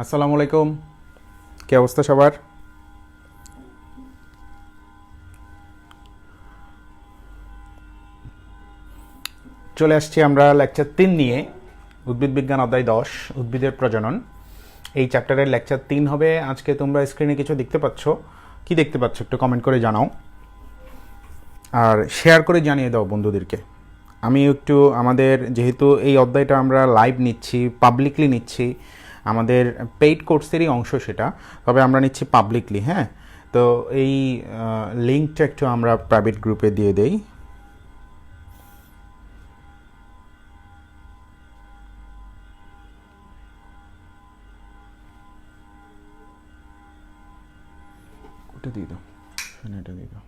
আসসালামু আলাইকুম। কি অবস্থা সবার? চলে আসছি আমরা লেকচার 3 নিয়ে। উদ্ভিদ বিজ্ঞান অধ্যায় 10, উদ্ভিদের প্রজনন। এই চ্যাপ্টারের লেকচার 3 হবে আজকে। তোমরা স্ক্রিনে কিছু দেখতে পাচ্ছ, কি দেখতে পাচ্ছ একটু কমেন্ট করে জানাও, আর শেয়ার করে জানিয়ে দাও বন্ধুদেরকে। আমি একটু আমাদের, যেহেতু এই অধ্যায়টা আমরা লাইভ নিচ্ছি, পাবলিকলি নিচ্ছি, আমাদের পেইড কোর্সেরই অংশ সেটা, তবে আমরা নিচ্ছি পাবলিকলি। হ্যাঁ, তো এই লিঙ্কটা একটু আমরা প্রাইভেট গ্রুপে দিয়ে দেই। ওটা দিয়ে দাও, এটা দিয়ে দাও।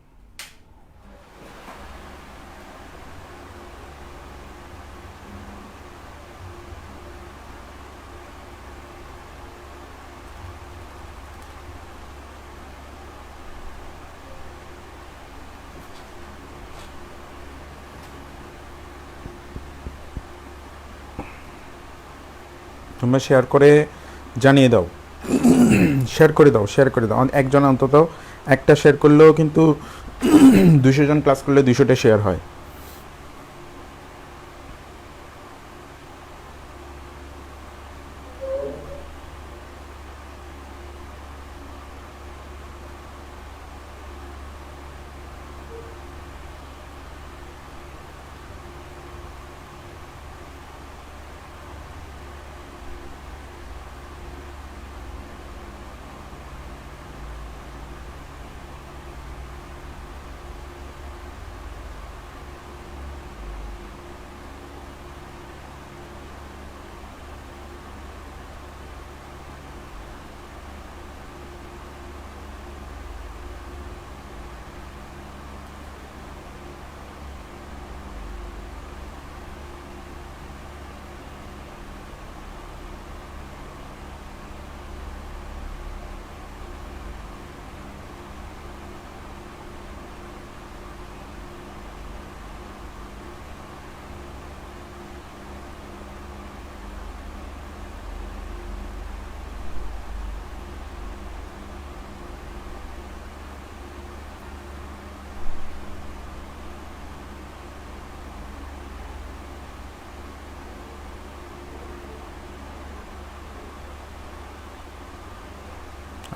তোমরা শেয়ার করে জানিয়ে দাও, শেয়ার করে দাও, শেয়ার করে দাও। একজন অন্তত একটা শেয়ার করলেও কিন্তু 200 জন ক্লাস করলে 200টা শেয়ার হয়।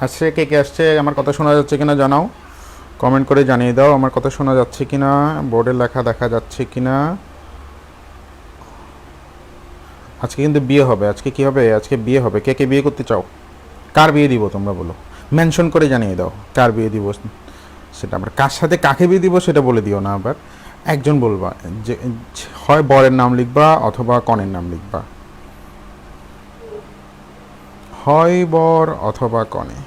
আসছে, কে কে আসছে, আমার কথা শোনা যাচ্ছে কিনা জানাও, কমেন্ট করে জানিয়ে দাও আমার কথা শোনা যাচ্ছে কিনা, বোর্ডে লেখা দেখা যাচ্ছে কিনা। আজকে কিন্তু বিয়ে হবে। আজকে কি হবে? আজকে বিয়ে হবে। কে কে বিয়ে করতে চাও? কার বিয়ে দিব তোমরা বলো, মেনশন করে জানিয়ে দাও কার বিয়ে দিব। সেটা আবার কার সাথে কাকে বিয়ে দিব সেটা বলে দিও না, আবার একজন বলবা, যে হয় বরের নাম লিখবা অথবা কনের নাম লিখবা, হয় বর অথবা কনে।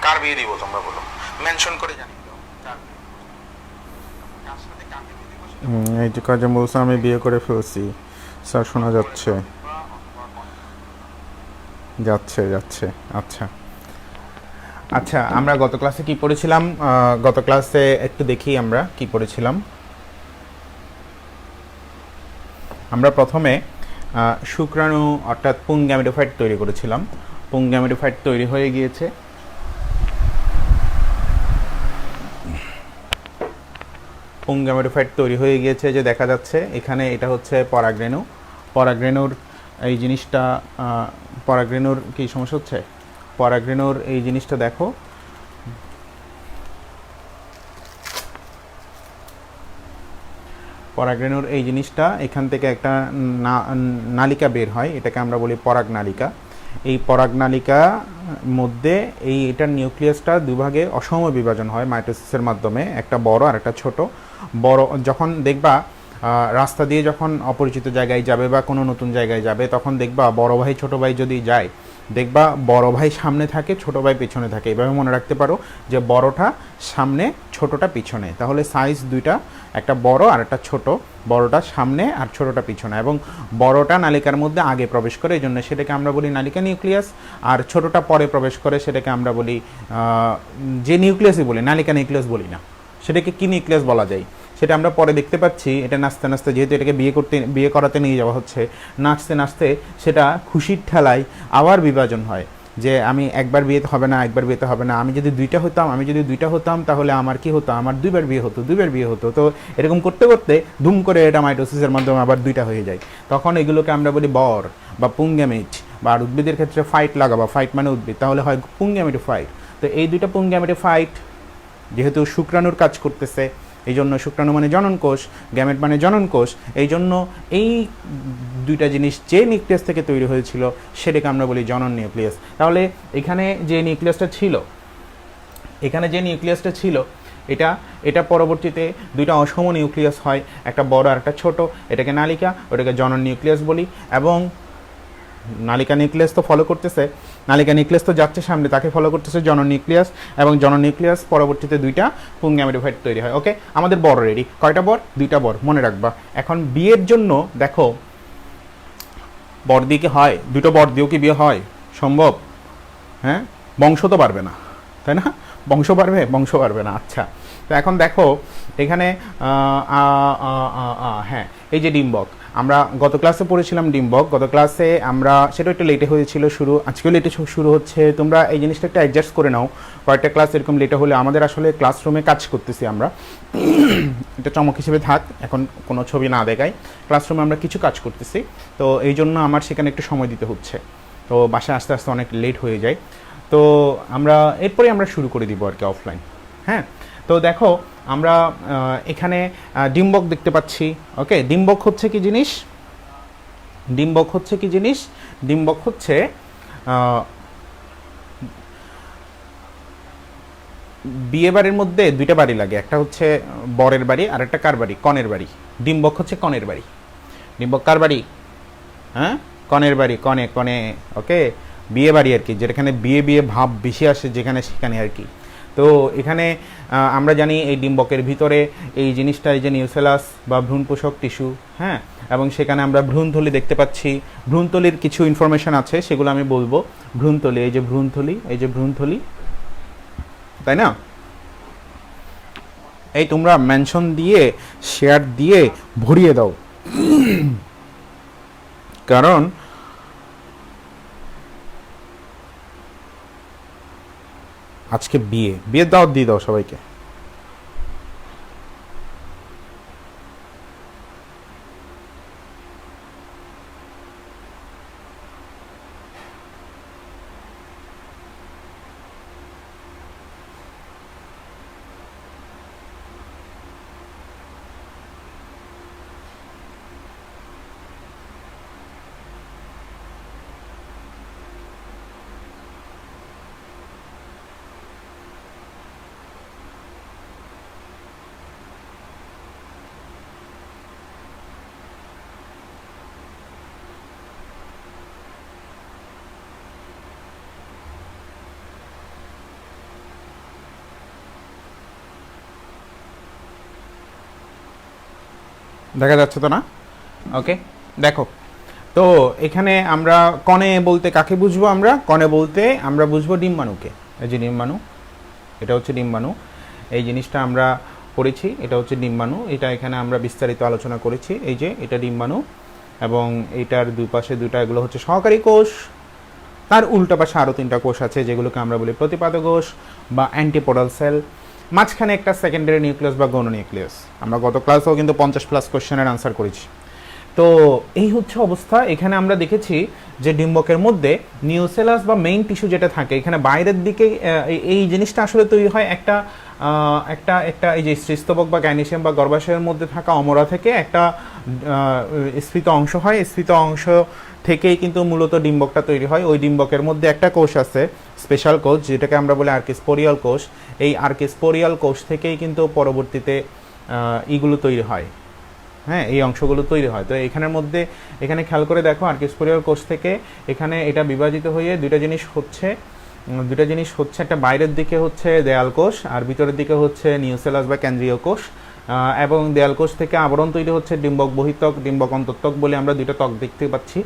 কার বিয়ে দিব তোমরা বলো, মেনশন করে জানিয়ে দাও কার সাথে কাকে বিয়ে দিব সেটা। এই যে কাজে বলছে আমি বিয়ে করে ফেলছি স্যার, শোনা যাচ্ছে, যাচ্ছে যাচ্ছে। আচ্ছা আচ্ছা, আমরা গত ক্লাসে কি পড়েছিলাম? গত ক্লাসে একটু দেখি আমরা কি পড়েছিলাম। আমরা প্রথমে শুক্রাণু অর্থাৎ পুং গ্যামেটোফাইট তৈরি করেছিলাম। পুং গ্যামেটোফাইট তৈরি হয়ে গিয়েছে। পুং গ্যামেটোফাইট তৈরি হয়ে গিয়েছে, যে দেখা যাচ্ছে এখানে, এটা হচ্ছে পরাগরেণু। পরাগরেণুর এই জিনিসটা, পরাগরেণুর কি সমস্যা হচ্ছে? পরাগরেণুর এই জিনিসটা দেখো, পরাগরেণুর এই জিনিসটা, এখান থেকে একটা নালিকা বের হয়, এটাকে আমরা বলি পরাগ নালিকা। এই পরাগ নালিকা মধ্যে এটার নিউক্লিয়াসটা দুভাগে অসম বিভাজন হয় মাইটোসিসের মাধ্যমে, একটা বড় আর একটা ছোট। বড় যখন দেখবা রাস্তা দিয়ে যখন অপরিচিত জায়গায় যাবে বা কোনো নতুন জায়গায় যাবে, তখন দেখবা বড় ভাই ছোট ভাই যদি যায়, দেখবা বড় ভাই সামনে থাকে, ছোট ভাই পিছনে থাকে। এভাবে মনে রাখতে পারো যে বড়টা সামনে, ছোটটা পিছনে। তাহলে সাইজ দুইটা, একটা বড় আর একটা ছোট। বড়টা সামনে আর ছোটটা পিছনে, এবং বড়টা নালিকার মধ্যে আগে প্রবেশ করে, এই জন্য সেটাকে আমরা বলি নালিকা নিউক্লিয়াস। আর ছোটটা পরে প্রবেশ করে, সেটাকে আমরা বলি যে নিউক্লিয়াসই বলি, নালিকা নিউক্লিয়াস বলি না। সেটাকে কি নিউক্লিয়াস বলা যায় সেটা আমরা পরে দেখতে পাচ্ছি। এটা নাচতে নাচতে, যেহেতু এটাকে বিয়ে করাতে নিয়ে যাওয়া হচ্ছে, নাচতে নাচতে সেটা খুশির ঠেলায় আবার বিভাজন হয়, যে আমি একবার বিয়েতে হবে না, একবার বিয়েতে হবে না, আমি যদি দুইটা হতাম তাহলে আমার কি হতো, আমার দুইবার বিয়ে হতো। তো এরকম করতে করতে ধুম করে এটা মাইটোসিসের মাধ্যমে আবার দুইটা হয়ে যায়। তখন এগুলোকে আমরা বলি বর বা পুংগ্যামেট, বা আর উদ্ভিদের ক্ষেত্রে ফাইট লাগাবা, ফাইট মানে উদ্ভিদ, তাহলে হয় পুংগ্যামেটোফাইট। তো এই দুইটা পুংগ্যামেটোফাইট যেহেতু শুক্রাণুর কাজ করতেছে, এই জন্য শুক্রাণু মানে জনন কোষ, গ্যামেট মানে জনন কোষ, এই জন্য এই দুইটা জিনিস যে নিউক্লিয়াস থেকে তৈরি হয়েছিল সেটাকে আমরা বলি জনন নিউক্লিয়াস। তাহলে এখানে যে নিউক্লিয়াসটা ছিল, এটা পরবর্তীতে দুইটা অসম নিউক্লিয়াস হয়, একটা বড় আর একটা ছোট। এটাকে নালিকা, ওটাকে জনন নিউক্লিয়াস বলি। এবং নালিকা নিউক্লিয়াস তো ফলো করতেছে, নালিকা নিউক্লিয়াস তো যাচ্ছে সামনে, তাকে ফলো করতেছে জনন নিউক্লিয়াস, এবং জনন নিউক্লিয়াস পরবর্তীতে দুইটা পুংগ্যামেটোফাইট তৈরি হয়। ওকে, আমাদের বর রেডি। কয়টা বর? দুইটা বর, মনে রাখবা। এখন বিয়ের জন্য দেখো, বর দিয়ে কি হয়? দুটো বর দিয়েও কি বিয়ে হয়? সম্ভব? হ্যাঁ, বংশ তো পারবে না, তাই না? বংশ পারবে না। আচ্ছা, তো এখন দেখো এখানে হ্যাঁ, এই যে ডিম্বক, আমরা গত ক্লাসে পড়েছিলাম ডিম্বক। গত ক্লাসে আমরা, সেটা একটু লেটে হয়েছিল শুরু, আজকেও লেটে শুরু হচ্ছে। তোমরা এই জিনিসটা একটু অ্যাডজাস্ট করে নাও, কয়েকটা ক্লাস এরকম লেটে হলে। আমাদের আসলে ক্লাসরুমে কাজ করতেছি আমরা, এটা চমক হিসেবে থাক, এখন কোনো ছবি না দেখাই। ক্লাসরুমে আমরা কিছু কাজ করতেছি, তো এই জন্য আমার সেখানে একটু সময় দিতে হচ্ছে। তো বাসায় আস্তে আস্তে অনেক লেট হয়ে যায়। তো এরপরে আমরা শুরু করে দিব আর কি অফলাইন। হ্যাঁ, তো দেখো আমরা এখানে ডিম্বক দেখতে পাচ্ছি। ওকে, ডিম্বক হচ্ছে কি জিনিস? ডিম্বক হচ্ছে বিয়ে বাড়ির মধ্যে দুইটা বাড়ি লাগে, একটা হচ্ছে বরের বাড়ি আর একটা কার বাড়ি? কনের বাড়ি। ডিম্বক হচ্ছে কনের বাড়ি। ডিম্বক কার বাড়ি? হ্যাঁ, কনের বাড়ি। কনে ওকে, বিয়ে বাড়ি আর কি, যেখানে বিয়ে ভাব বেশি আসে, যেখানে সেখানে আর কি। তো এখানে আমরা জানি এই ডিম্বকের ভিতরে এই জিনিসটা, এই যে নিউসেলাস বা ভ্রূণপোষক টিস্যু, হ্যাঁ, এবং সেখানে আমরা ভ্রূণথলি দেখতে পাচ্ছি। ভ্রূণথলির কিছু ইনফরমেশন আছে, সেগুলো আমি বলবো। ভ্রূণথলি, এই যে ভ্রূণথলি, তাই না? এই তোমরা মেনশন দিয়ে, শেয়ার দিয়ে ভরিয়ে দাও, কারণ আজকে বিয়ের দাওয়াত দিয়ে দাও সবাইকে। দেখা যাচ্ছে তো না? ওকে, দেখো তো এখানে আমরা কনে বলতে কাকে বুঝবো? কনে বলতে আমরা বুঝবো ডিম্বাণুকে। এই যে ডিম্বাণু, এটা হচ্ছে ডিম্বাণু। এই জিনিসটা আমরা পড়েছি, এটা হচ্ছে ডিম্বাণু। এটা এখানে আমরা বিস্তারিত আলোচনা করেছি। এই যে এটা ডিম্বাণু, এবং এইটার দুই পাশে দুইটা, এগুলো হচ্ছে সহকারী কোষ। তার উল্টা পাশে আরও তিনটা কোষ আছে, যেগুলোকে আমরা বলি প্রতিপাদক কোষ বা অ্যান্টিপোডাল সেল। মাঝখানে একটা সেকেন্ডারি নিউক্লিয়াস বা গৌণ নিউক্লিয়াস। আমরা গত ক্লাসেও কিন্তু 50+ কোশ্চেনের আনসার করেছি। তো এই হচ্ছে অবস্থা। এখানে আমরা দেখেছি যে ডিম্বকের মধ্যে নিউসেলাস বা মেইন টিস্যু যেটা থাকে, এখানে বাইরের দিকে এই জিনিসটা আসলে তৈরি হয় একটা এই যে স্ত্রীস্তবক বা গ্যানিসিয়াম বা গর্ভাশয়ের মধ্যে থাকা অমরা থেকে একটা স্ফীত অংশ হয়। স্ফীত অংশ থেকেই কিন্তু মূলত ডিম্বকটা তৈরি হয়। ওই ডিম্বকের মধ্যে একটা কোষ আছে, স্পেশাল কোষ, যেটাকে আমরা বলি আর্কিস্পোরিয়াল কোষ। এই আর্কিস্পোরিয়াল কোষ থেকেই কিন্তু পরবর্তীতে ইগুলো তৈরি হয়, হ্যাঁ, এই অংশগুলো তৈরি হয়। তো এখানের মধ্যে এখানে খেয়াল করে দেখো আর্কিস্পোরিয়াল কোষ থেকে এখানে এটা বিভাজিত হয়ে দুইটা জিনিস হচ্ছে, একটা বাইরের দিকে হচ্ছে দেয়াল কোষ আর ভিতরের দিকে হচ্ছে নিউসেলাস বা কেন্দ্রীয় কোষ, এবং দেয়াল কোষ থেকে আবরণ তৈরি হচ্ছে ডিম্বক বহিত্বক, ডিম্বক অন্তত্বক বলে আমরা দুইটা ত্বক দেখতে পাচ্ছি,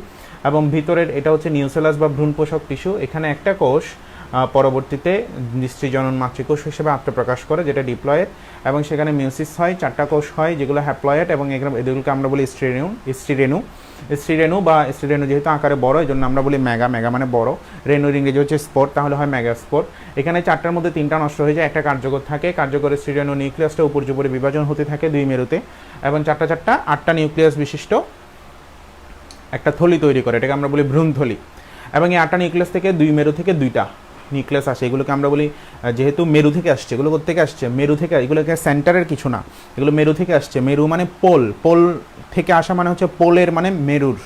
এবং ভিতরের এটা হচ্ছে নিউসেলাস বা ভ্রূণ পোষক টিস্যু। এখানে একটা কোষ পরবর্তীতে স্ত্রীজনন মাতৃকোষ হিসেবে আত্মপ্রকাশ করে যেটা ডিপ্লয়েড, এবং সেখানে মিউসিস হয়, 4টা কোষ হয় যেগুলো হ্যাপ্লয়েড, এবং এগুলোকে আমরা বলি স্ত্রীরেণু বা স্ত্রীরেণু যেহেতু আকারে বড় এই জন্য আমরা বলি মেগা মানে বড়, রেণুর ইংরেজি হচ্ছে স্পোর, তাহলে হয় মেগা স্পোর। এখানে 4টার মধ্যে 3টা নষ্ট হয়ে যায়, একটা কার্যকর থাকে, কার্যকর স্ত্রীরেণু নিউক্লিয়াসটা উপর্যুপরি বিভাজন হতে থাকে 2 মেরুতে, এবং 8টা নিউক্লিয়াস বিশিষ্ট একটা থলি তৈরি করে, এটাকে আমরা বলি ভ্রূণথলি। এবং এই 8টা নিউক্লিয়াস থেকে 2 মেরু থেকে 2টা নিউক্লিয়াস আসে, এগুলোকে আমরা বলি, যেহেতু মেরু থেকে আসছে, এগুলো কোথেকে আসছে, মেরু থেকে, এগুলোকে সেন্টারের কিছু না, এগুলো মেরু থেকে আসছে। মেরু মানে পোল থেকে আসা মানে হচ্ছে পোলের মানে মেরুর,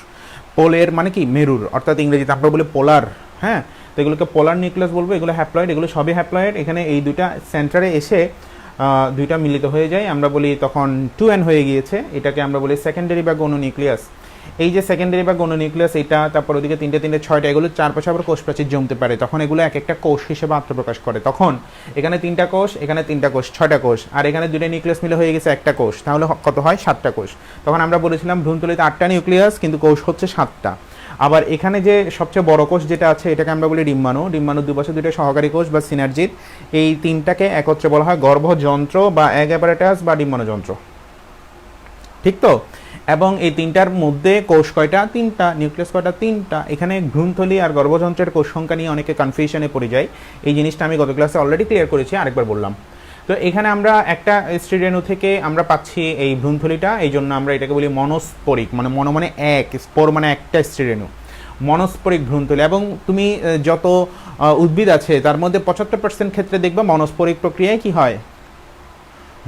পোলের মানে কি মেরুর, অর্থাৎ ইংরেজিতে আমরা বলি পোলার। হ্যাঁ, তো এগুলোকে পোলার নিউক্লিয়াস বলবো, এগুলো হ্যাপ্লয়েড, এগুলো সবই হ্যাপ্লয়েড। এখানে এই দুইটা সেন্টারে এসে দুইটা মিলিত হয়ে যায়, আমরা বলি তখন 2n হয়ে গিয়েছে, এটাকে আমরা বলি সেকেন্ডারি বা গৌণ নিউক্লিয়াস। এই যে সেকেন্ডারি বা গৌণ নিউক্লিয়াস, এটা তারপর ওদিকে 3টে 6টা, এগুলো চারপাশে আবার কোষ প্রাচীর জমতে পারে, তখন এগুলো এক একটা কোষ হিসেবে আত্মপ্রকাশ করে। তখন এখানে 3টা কোষ, এখানে 3টা কোষ, 6টা কোষ, আর এখানে 2টা নিউক্লিয়াস মিলে হয়ে গেছে একটা কোষ, তাহলে কত হয়, 7টা কোষ। তখন আমরা বলেছিলাম ভ্রূণথলিতে 8টা নিউক্লিয়াস কিন্তু কোষ হচ্ছে 7টা। আবার এখানে যে সবচেয়ে বড় কোষ যেটা আছে এটাকে আমরা বলি ডিম্বাণু, দুপাশে 2টা সহকারী কোষ বা সিনার্জিড, এই 3টাকে একত্রে বলা হয় গর্ভযন্ত্র বা এগ অ্যাপারেটাস বা ডিম্বাণু যন্ত্র, ঠিক তো? এবং এই 3টার মধ্যে কোষ কয়টা, 3টা, নিউক্লিয়াস কয়টা, 3টা। এখানে ভ্রূণথলি আর গর্ভযন্ত্রের কোষ সংখ্যা নিয়ে অনেকে কনফিউশনে পড়ে যায়, এই জিনিসটা আমি গত ক্লাসে অলরেডি ক্লিয়ার করেছি, আরেকবার বললাম। তো এখানে আমরা একটা স্ত্রীরেণু থেকে আমরা পাচ্ছি এই ভ্রূণথলিটা, এই জন্য আমরা এটাকে বলি মনোস্পোরিক, মানে মানে এক, স্পোর মানে একটা স্ত্রীরেণু, মনোস্পোরিক ভ্রূণথলি। এবং তুমি যত উদ্ভিদ আছে তার মধ্যে 75% ক্ষেত্রে দেখবা মনোস্পোরিক প্রক্রিয়ায় কি হয়,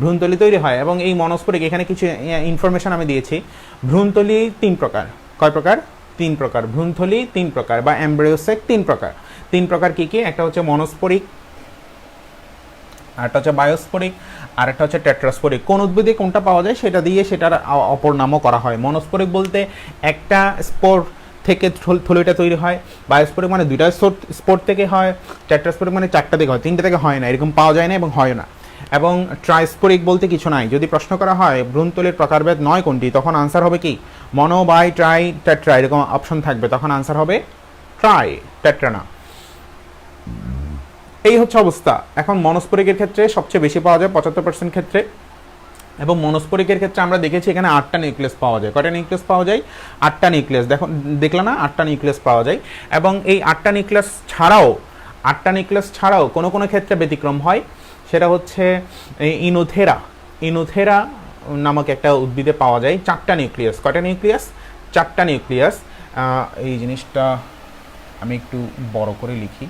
ভ্রূণথলি তৈরি হয়। এবং এই মনোস্পোরিক, এখানে কিছু ইনফরমেশন আমি দিয়েছি। ভ্রূণথলি 3 প্রকার, কয় প্রকার, 3 প্রকার। ভ্রূণথলি 3 প্রকার বা এমব্রায়োসেক 3 প্রকার। 3 প্রকার কি কি, একটা হচ্ছে মনোস্পোরিক, আরেকটা হচ্ছে বায়োস্পোরিক, আরেকটা হচ্ছে টেট্রাস্পোরিক। কোন উদ্ভিদে কোনটা পাওয়া যায় সেটা দিয়ে সেটার অপর নামও করা হয়। মনোস্পোরিক বলতে একটা স্পোর থেকে থলিটা তৈরি হয়, বায়োস্পোরিক মানে 2টা স্পোর থেকে হয়, টেট্রাস্পোরিক মানে 4টা থেকে হয়, 3টে থেকে হয় না, এরকম পাওয়া যায় না এবং হয় না। এবং ট্রাইস্পোরিক বলতে কিছু নাই। যদি প্রশ্ন করা হয় ভ্রূণথলির প্রকারভেদ 9 কোনটি, তখন আনসার হবে কি, মনো, বাই, ট্রাই, টেট্রা, এরকম অপশন থাকবে, তখন আনসার হবে ট্রাই, টেট্রা না। এই হচ্ছে অবস্থা। এখন মনোস্পোরিকের ক্ষেত্রে সবচেয়ে বেশি পাওয়া যায় 75% ক্ষেত্রে, এবং মনোস্পোরিকের ক্ষেত্রে আমরা দেখেছি এখানে 8টা নিউক্লিয়াস পাওয়া যায়। কয়টা নিউক্লিয়াস পাওয়া যায়, 8টা নিউক্লিয়াস। দেখলা না, 8টা নিউক্লিয়াস পাওয়া যায়। এবং এই 8টা নিউক্লিয়াস ছাড়াও কোনো কোনো ক্ষেত্রে ব্যতিক্রম হয়, সেটা হচ্ছে ইনোথেরা নামক একটা উদ্ভিদে পাওয়া যায় 4টা নিউক্লিয়াস। কয়টা নিউক্লিয়াস, 4টা নিউক্লিয়াস। এই জিনিসটা আমি একটু বড় করে লিখি।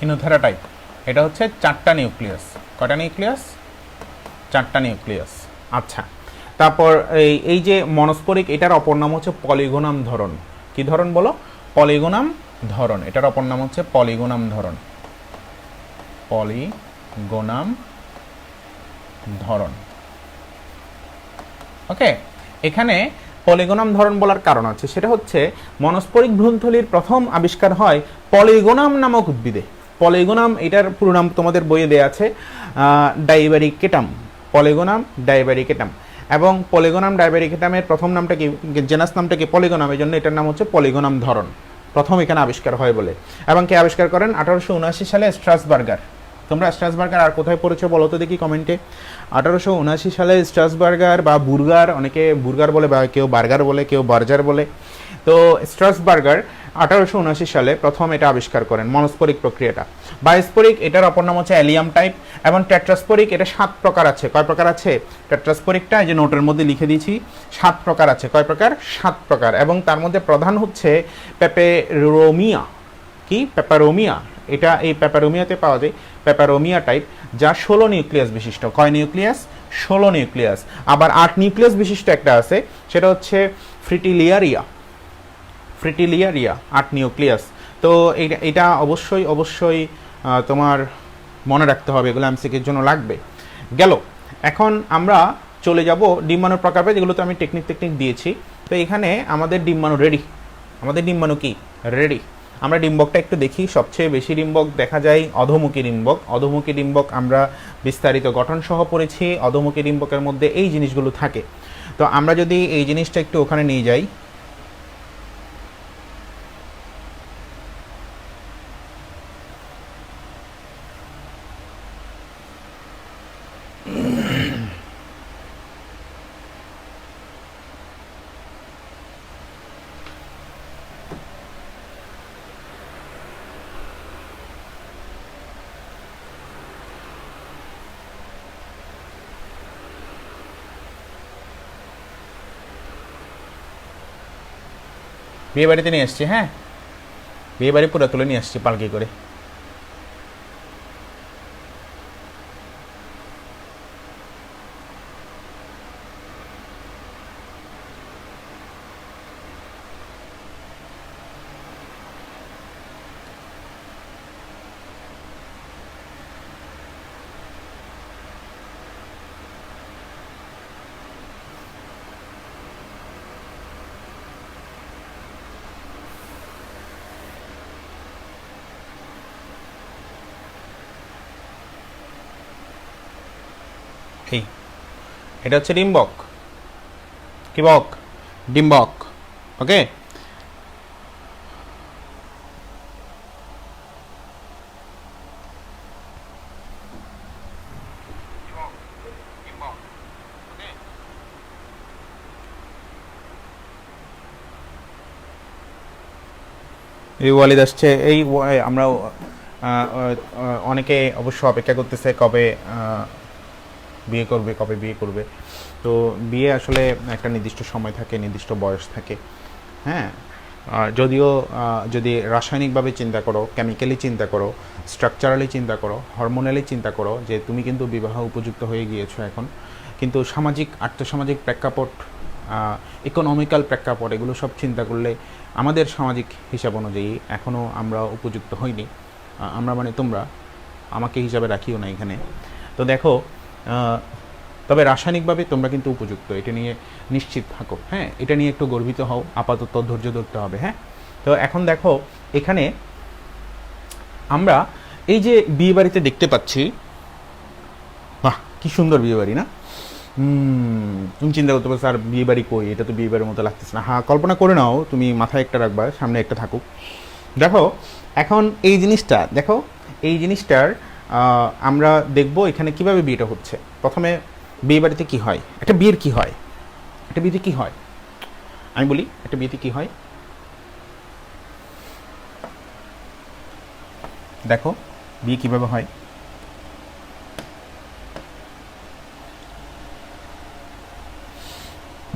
ইনোথেরা টাইপ, এটা হচ্ছে 4টা নিউক্লিয়াস। কয়টা নিউক্লিয়াস, 4টা নিউক্লিয়াস। আচ্ছা, তারপর এই যে মনোস্পোরিক, এটার অপর নাম হচ্ছে পলিগোনাম ধরন। কি ধরন বলো, পলিগোনাম ধরন। এটার অপর নাম হচ্ছে পলিগোনাম ধরন, পলিগোনাম ধরন। ওকে, এখানে পলিগোনাম ধরন বলার কারণ আছে, সেটা হচ্ছে মনোস্পোরিক ভ্রূণথলির প্রথম আবিষ্কার হয় পলিগোনাম নামক উদ্ভিদে। পলিগোনাম, এটার পুরো নাম তোমাদের বইয়ে দেওয়া আছে, ডাইব্যারিকেটাম, পলিগোনাম ডাইব্যারিকেটাম। এবং পলিগোনাম ডাইব্যারিকেটামের প্রথম নামটা কি, জেনাস নামটা কি, পলিগোনাম, এই জন্য এটার নাম হচ্ছে পলিগোনাম ধরন, প্রথম এখানে আবিষ্কার হয় বলে। এবং কে আবিষ্কার করেন, 1879 সালে স্ট্রাসবার্গার। তোমরা স্ট্রাসবার্গার আর কোথায় পড়েছো বলো তো দেখি কমেন্টে। 1879 সালে স্ট্রাসবার্গার বা বুর্গার, অনেকে বুর্গার বলে বা কেউ বার্গার বলে, কেউ বার্জার বলে। তো স্ট্রাসবার্গার 1879 সালে প্রথম এটা আবিষ্কার করেন, মনোস্পোরিক প্রক্রিয়াটা। বায়োস্পোরিক, এটার অপর নাম হচ্ছে অ্যালিয়াম টাইপ। এবং টেট্রাস্পোরিক, এটা 7 প্রকার আছে। কয় প্রকার আছে, টেট্রাস্পোরিকটা এই যে নোটের মধ্যে লিখে দিয়েছি, 7 প্রকার আছে। কয় প্রকার, 7 প্রকার। এবং তার মধ্যে প্রধান হচ্ছে পেপেরোমিয়া। কি, পেপারোমিয়া, এটা এই প্যাপারোমিয়াতে পাওয়া যায়, প্যাপারোমিয়া টাইপ, যা 16 নিউক্লিয়াস বিশিষ্ট। কয় নিউক্লিয়াস? 16 নিউক্লিয়াস। আবার 8 নিউক্লিয়াস বিশিষ্ট একটা আছে, সেটা হচ্ছে ফ্রিটিলিয়ারিয়া। ফ্রিটিলিয়ারিয়া 8 নিউক্লিয়াস। তো এটা অবশ্যই অবশ্যই তোমার মনে রাখতে হবে, এগুলো এমসিকিউর জন্য লাগবে। গেল, এখন আমরা চলে যাব ডিম্বাণুর প্রকারে, যেগুলো তো আমি টেকনিক দিয়েছি। তো এখানে আমাদের ডিম্বাণু রেডি। আমাদের ডিম্বাণু কি রেডি? আমরা ডিম্বকটা একটু দেখি। সবচেয়ে বেশি ডিম্বক দেখা যায় অধোমুখী ডিম্বক। অধোমুখী ডিম্বক আমরা বিস্তারিত গঠন সহ পড়েছি। অধোমুখী ডিম্বকের মধ্যে এই জিনিসগুলো থাকে। তো আমরা যদি এই জিনিসটা একটু ওখানে নিয়ে যাই, বিয়ে বাড়িতে নিয়ে আসছি। হ্যাঁ, বিয়ে বাড়ি পুরো তুলে নিয়ে আসছি পালকি করে। এই এটা হচ্ছে ডিম্বক। কি বক? ডিম্বক। ওকে, এই ওয়ালিদ আসছে। এই আমরা অনেকে অবশ্য অপেক্ষা করতেছে কবে বিয়ে করবে, কবে বিয়ে করবে। তো বিয়ে আসলে একটা নির্দিষ্ট সময় থাকে, নির্দিষ্ট বয়স থাকে। হ্যাঁ, যদিও যদি রাসায়নিকভাবে চিন্তা করো, কেমিক্যালি চিন্তা করো, স্ট্রাকচারালি চিন্তা করো, হরমোনালি চিন্তা করো, যে তুমি কিন্তু বিবাহ উপযুক্ত হয়ে গিয়েছো এখন, কিন্তু সামাজিক, আর্থসামাজিক প্রেক্ষাপট, ইকোনমিক্যাল প্রেক্ষাপট, এগুলো সব চিন্তা করলে আমাদের সামাজিক হিসাব অনুযায়ী এখনও আমরা উপযুক্ত হইনি। আমরা মানে তোমরা, আমাকে হিসাবে রাখিও না এখানে। তো দেখো, তবে রাসায়নিকভাবে তোমরা কিন্তু উপযুক্ত, এটা নিয়ে নিশ্চিত থাকো। হ্যাঁ, এটা নিয়ে একটু গর্বিত হও, আপাতত ধৈর্য ধরতে হবে। হ্যাঁ, তো এখন দেখো এখানে আমরা এই যে বিয়ে বাড়িতে দেখতে পাচ্ছি, বাহ কি সুন্দর বিয়ে বাড়ি না? তুমি চিন্তা করতে পারছো, আর বিয়ে বাড়ি কই, এটা তো বিয়ে বাড়ির মতো লাগতেছে না। হ্যাঁ, কল্পনা করে নাও, তুমি মাথায় একটা রাখবা, সামনে একটা থাকুক। দেখো এখন এই জিনিসটা দেখো, এই জিনিসটার আমরা দেখব এখানে কিভাবে বিয়েটা হচ্ছে। প্রথমে বিয়ে বাড়িতে কী হয়, একটা বিয়ের কী হয়, একটা বিয়েতে কী হয় আমি বলি, একটা বিয়েতে কী হয়। দেখো বিয়ে কিভাবে হয়।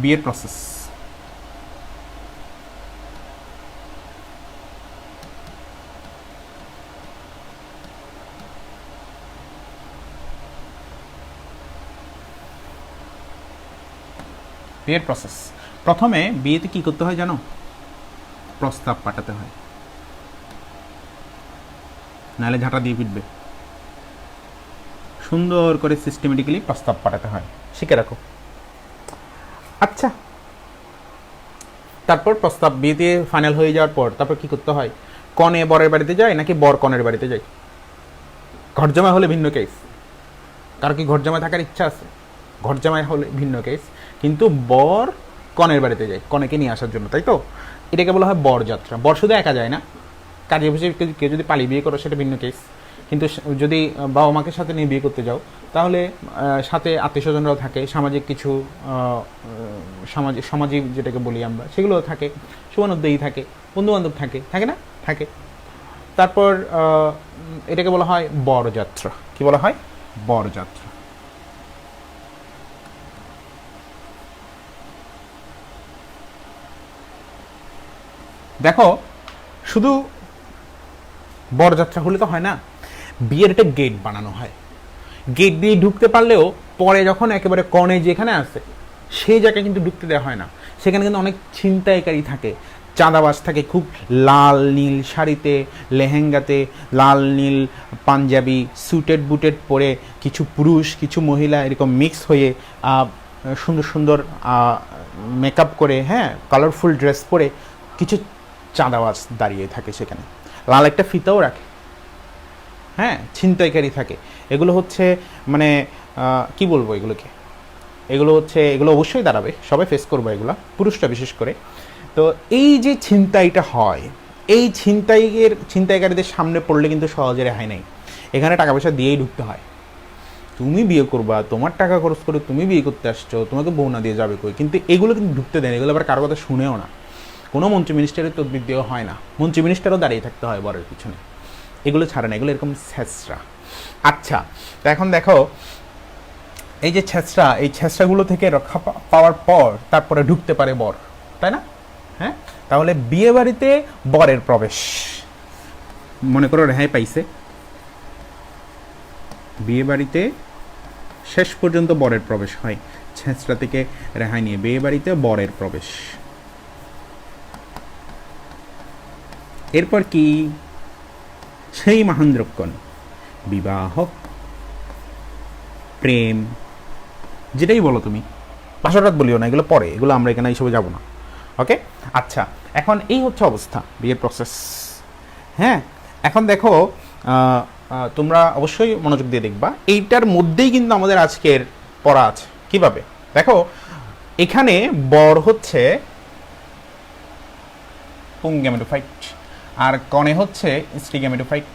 বিয়ের প্রসেস, বিয়ের প্রসেস। প্রথমে বিয়েতে কি করতে হয় জানো? প্রস্তাব পাঠাতে হয়, নাহলে ঝাঁটা দিয়ে পিটবে। সুন্দর করে সিস্টেমেটিক্যালি প্রস্তাব পাঠাতে হয়, শিখে রাখো। আচ্ছা, তারপর প্রস্তাব বিয়েতে ফাইনাল হয়ে যাওয়ার পর তারপর কি করতে হয়? কনে বরের বাড়িতে যায় নাকি বর কনের বাড়িতে যায়? ঘর জামাই হলে ভিন্ন কেস। কারো কি ঘর জামাই থাকার ইচ্ছা আছে? ঘর জামাই হলে ভিন্ন কেস, কিন্তু বর কনের বাড়িতে যায় কনেকে নিয়ে আসার জন্য, তাই তো? এটাকে বলা হয় বরযাত্রা। বর শুধু একা যায় না, কাজে বসে কেউ যদি পালিয়ে বিয়ে করো সেটা ভিন্ন কেস। কিন্তু যদি বাবা মাকে সাথে নিয়ে বিয়ে করতে যাও, তাহলে সাথে আত্মীয় স্বজনরাও থাকে, সামাজিক কিছু সামাজিক যেটাকে বলি আমরা, সেগুলোও থাকে, শুভানুদ্দেয়ী থাকে, বন্ধুবান্ধব থাকে, থাকে না? থাকে। তারপর এটাকে বলা হয় বরযাত্রা। কি বলা হয়? বরযাত্রা। দেখো, শুধু বরযাত্রা হলে তো হয় না, বিয়ের একটা গেট বানানো হয়, গেট দিয়ে ঢুকতে পারলেও পরে যখন একেবারে কনে যেখানে আছে সেই জায়গায় কিন্তু ঢুকতে দেওয়া হয় না, সেখানে কিন্তু অনেক ছিনতাইকারী থাকে, চাঁদাবাজ থাকে, খুব লাল নীল শাড়িতে, লেহেঙ্গাতে, লাল নীল পাঞ্জাবি, সুটেড বুটেড পরে কিছু পুরুষ কিছু মহিলা এরকম মিক্স হয়ে সুন্দর সুন্দর মেকআপ করে, হ্যাঁ, কালারফুল ড্রেস পরে কিছু চাঁদাবাজ দাঁড়িয়ে থাকে সেখানে, লাল একটা ফিতাও রাখে, হ্যাঁ, ছিনতাইকারী থাকে। এগুলো হচ্ছে মানে কি বলবো এগুলোকে, এগুলো অবশ্যই দাঁড়াবে, সবাই ফেস করবো এগুলো, পুরুষরা বিশেষ করে। তো এই যে ছিনতাইটা হয়, এই ছিনতাইকারীদের সামনে পড়লে কিন্তু সহজে রেহাই নেই, এখানে টাকা পয়সা দিয়েই ঢুকতে হয়। তুমি বিয়ে করবা, তোমার টাকা খরচ করে তুমি বিয়ে করতে আসছো, তোমাকে বউ না দিয়ে যাবে কই, কিন্তু এগুলো কিন্তু ঢুকতে দেয় না, এগুলো আবার কারো কথা শুনেও না, কোনো মন্ত্রী মিনিস্টারের তদবির দেওয়া হয় না, মন্ত্রী মিনিস্টারও দাঁড়িয়ে থাকতে হয় বরের পিছনে, এগুলো ছাড়ে না, এগুলো এরকম ছ্যাঁচড়া। আচ্ছা, তো এখন দেখো এই যে ছ্যাঁচড়া, এই ছ্যাঁচড়াগুলো থেকে রক্ষা পাওয়ার পর তারপরে ঢুকতে পারে বর, তাই না? হ্যাঁ, তাহলে বিয়ে বাড়িতে বরের প্রবেশ, মনে করো রেহাই পাইছে, বিয়ে বাড়িতে শেষ পর্যন্ত বরের প্রবেশ হয়, ছেঁচড়া থেকে রেহাই নিয়ে বিয়ে বাড়িতে বরের প্রবেশ। এরপর কি? সেই মহেন্দ্রক্ষণ বিবাহ, প্রেম, যেটাই বলো তুমি, বাসরাত বলিও না, এগুলো পরে, এগুলো আমরা এখানে এইসবে যাবো না, ওকে? আচ্ছা, এখন এই হচ্ছে অবস্থা বিয়ের প্রসেস। হ্যাঁ, এখন দেখো তোমরা অবশ্যই মনোযোগ দিয়ে দেখবা, এইটার মধ্যেই কিন্তু আমাদের আজকের পড়া আছে। কিভাবে দেখো, এখানে বর হচ্ছে পুং গ্যামেটোফাইট আর কনে হচ্ছে স্ত্রী গ্যামেটোফাইট।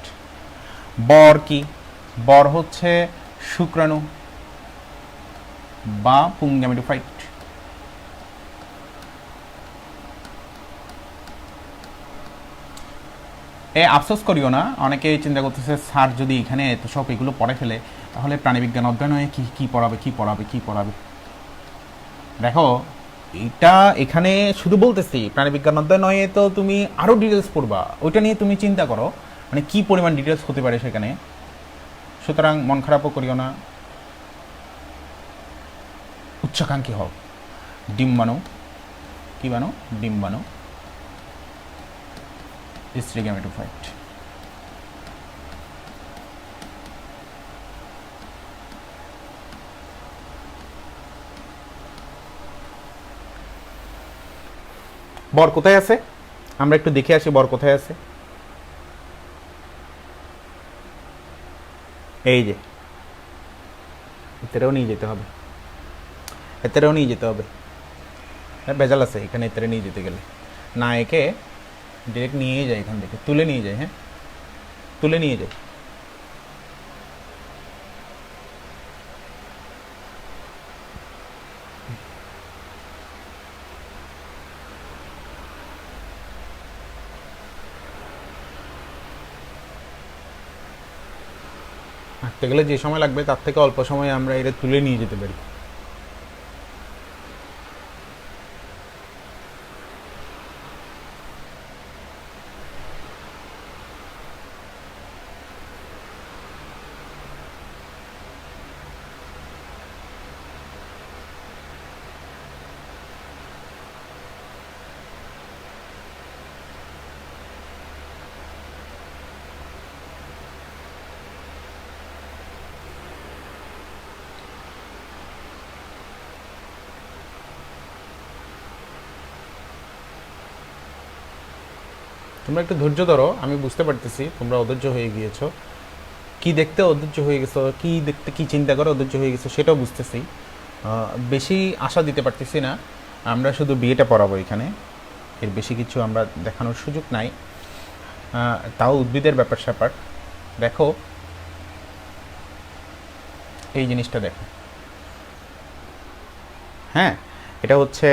বর কি? বর হচ্ছে শুক্রাণু বা পুং গ্যামেটোফাইট। আফসোস করিও না, অনেকে চিন্তা করতেছে স্যার যদি এখানে এত সব এগুলো পড়ে ফেলে তাহলে প্রাণীবিজ্ঞান অধ্যয়ন হয়ে কি পড়াবে। দেখো, এটা এখানে শুধু বলতেছি প্রাণীবিজ্ঞান অধ্যয়ন নয়, তো তুমি আরও ডিটেলস পড়বা, ওইটা নিয়ে তুমি চিন্তা করো মানে কি পরিমাণ ডিটেলস হতে পারে সেখানে। সুতরাং মন খারাপও করিও না, উচ্চাকাঙ্ক্ষী হও, ডিম বানো, কি বানো? ডিম বানো, স্ত্রী গ্যামেটোফাইট। বর কোথায় আছে আমরা একটু দেখে আসি, বর কোথায় আছে। এই যে এতেরেও নিয়ে যেতে হবে, ভেজাল আছে এখানে, এতেরে নিয়ে যেতে গেলে না, একে ডিরেক্ট নিয়ে যায়, এখান থেকে তুলে নিয়ে যায়, হ্যাঁ তুলে নিয়ে যায়। হাঁটতে গেলে যে সময় লাগবে তার থেকে অল্প সময়ে আমরা এটা তুলে নিয়ে যেতে পারি। তোমরা একটু ধৈর্য ধরো, আমি বুঝতে পারতেছি তোমরা অধৈর্য হয়ে গিয়েছো, কি দেখতে অধৈর্য হয়ে গেছো, কি দেখতে কি চিন্তা করে অধৈর্য হয়ে গেছো সেটাও বুঝতেছি। বেশি আশা দিতে পারতেছি না, আমরা শুধু বিয়েটা পড়াবো এখানে, এর বেশি কিছু আমরা দেখানোর সুযোগ নাই। তাও উদ্ভিদের ব্যাপার স্যাপার দেখো, এই জিনিসটা দেখো, হ্যাঁ এটা হচ্ছে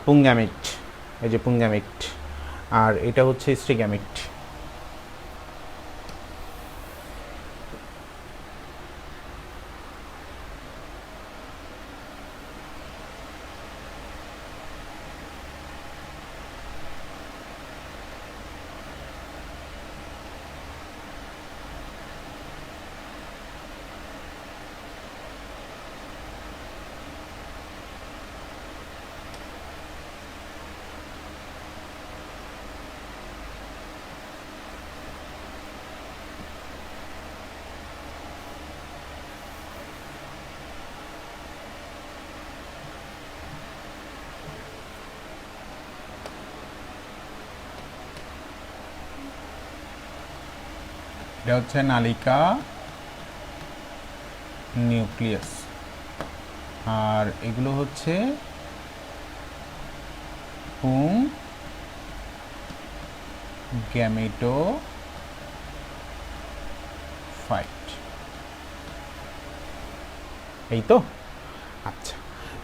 পুংগ্যামিট, এই যে পুংগ্যামিট, আর এটা হচ্ছে স্ত্রী গ্যামিট। এটা হচ্ছে নালিকা নিউক্লিয়াস, আর এগুলো হচ্ছে পুং গ্যামেটোফাইট। এই তো। আচ্ছা,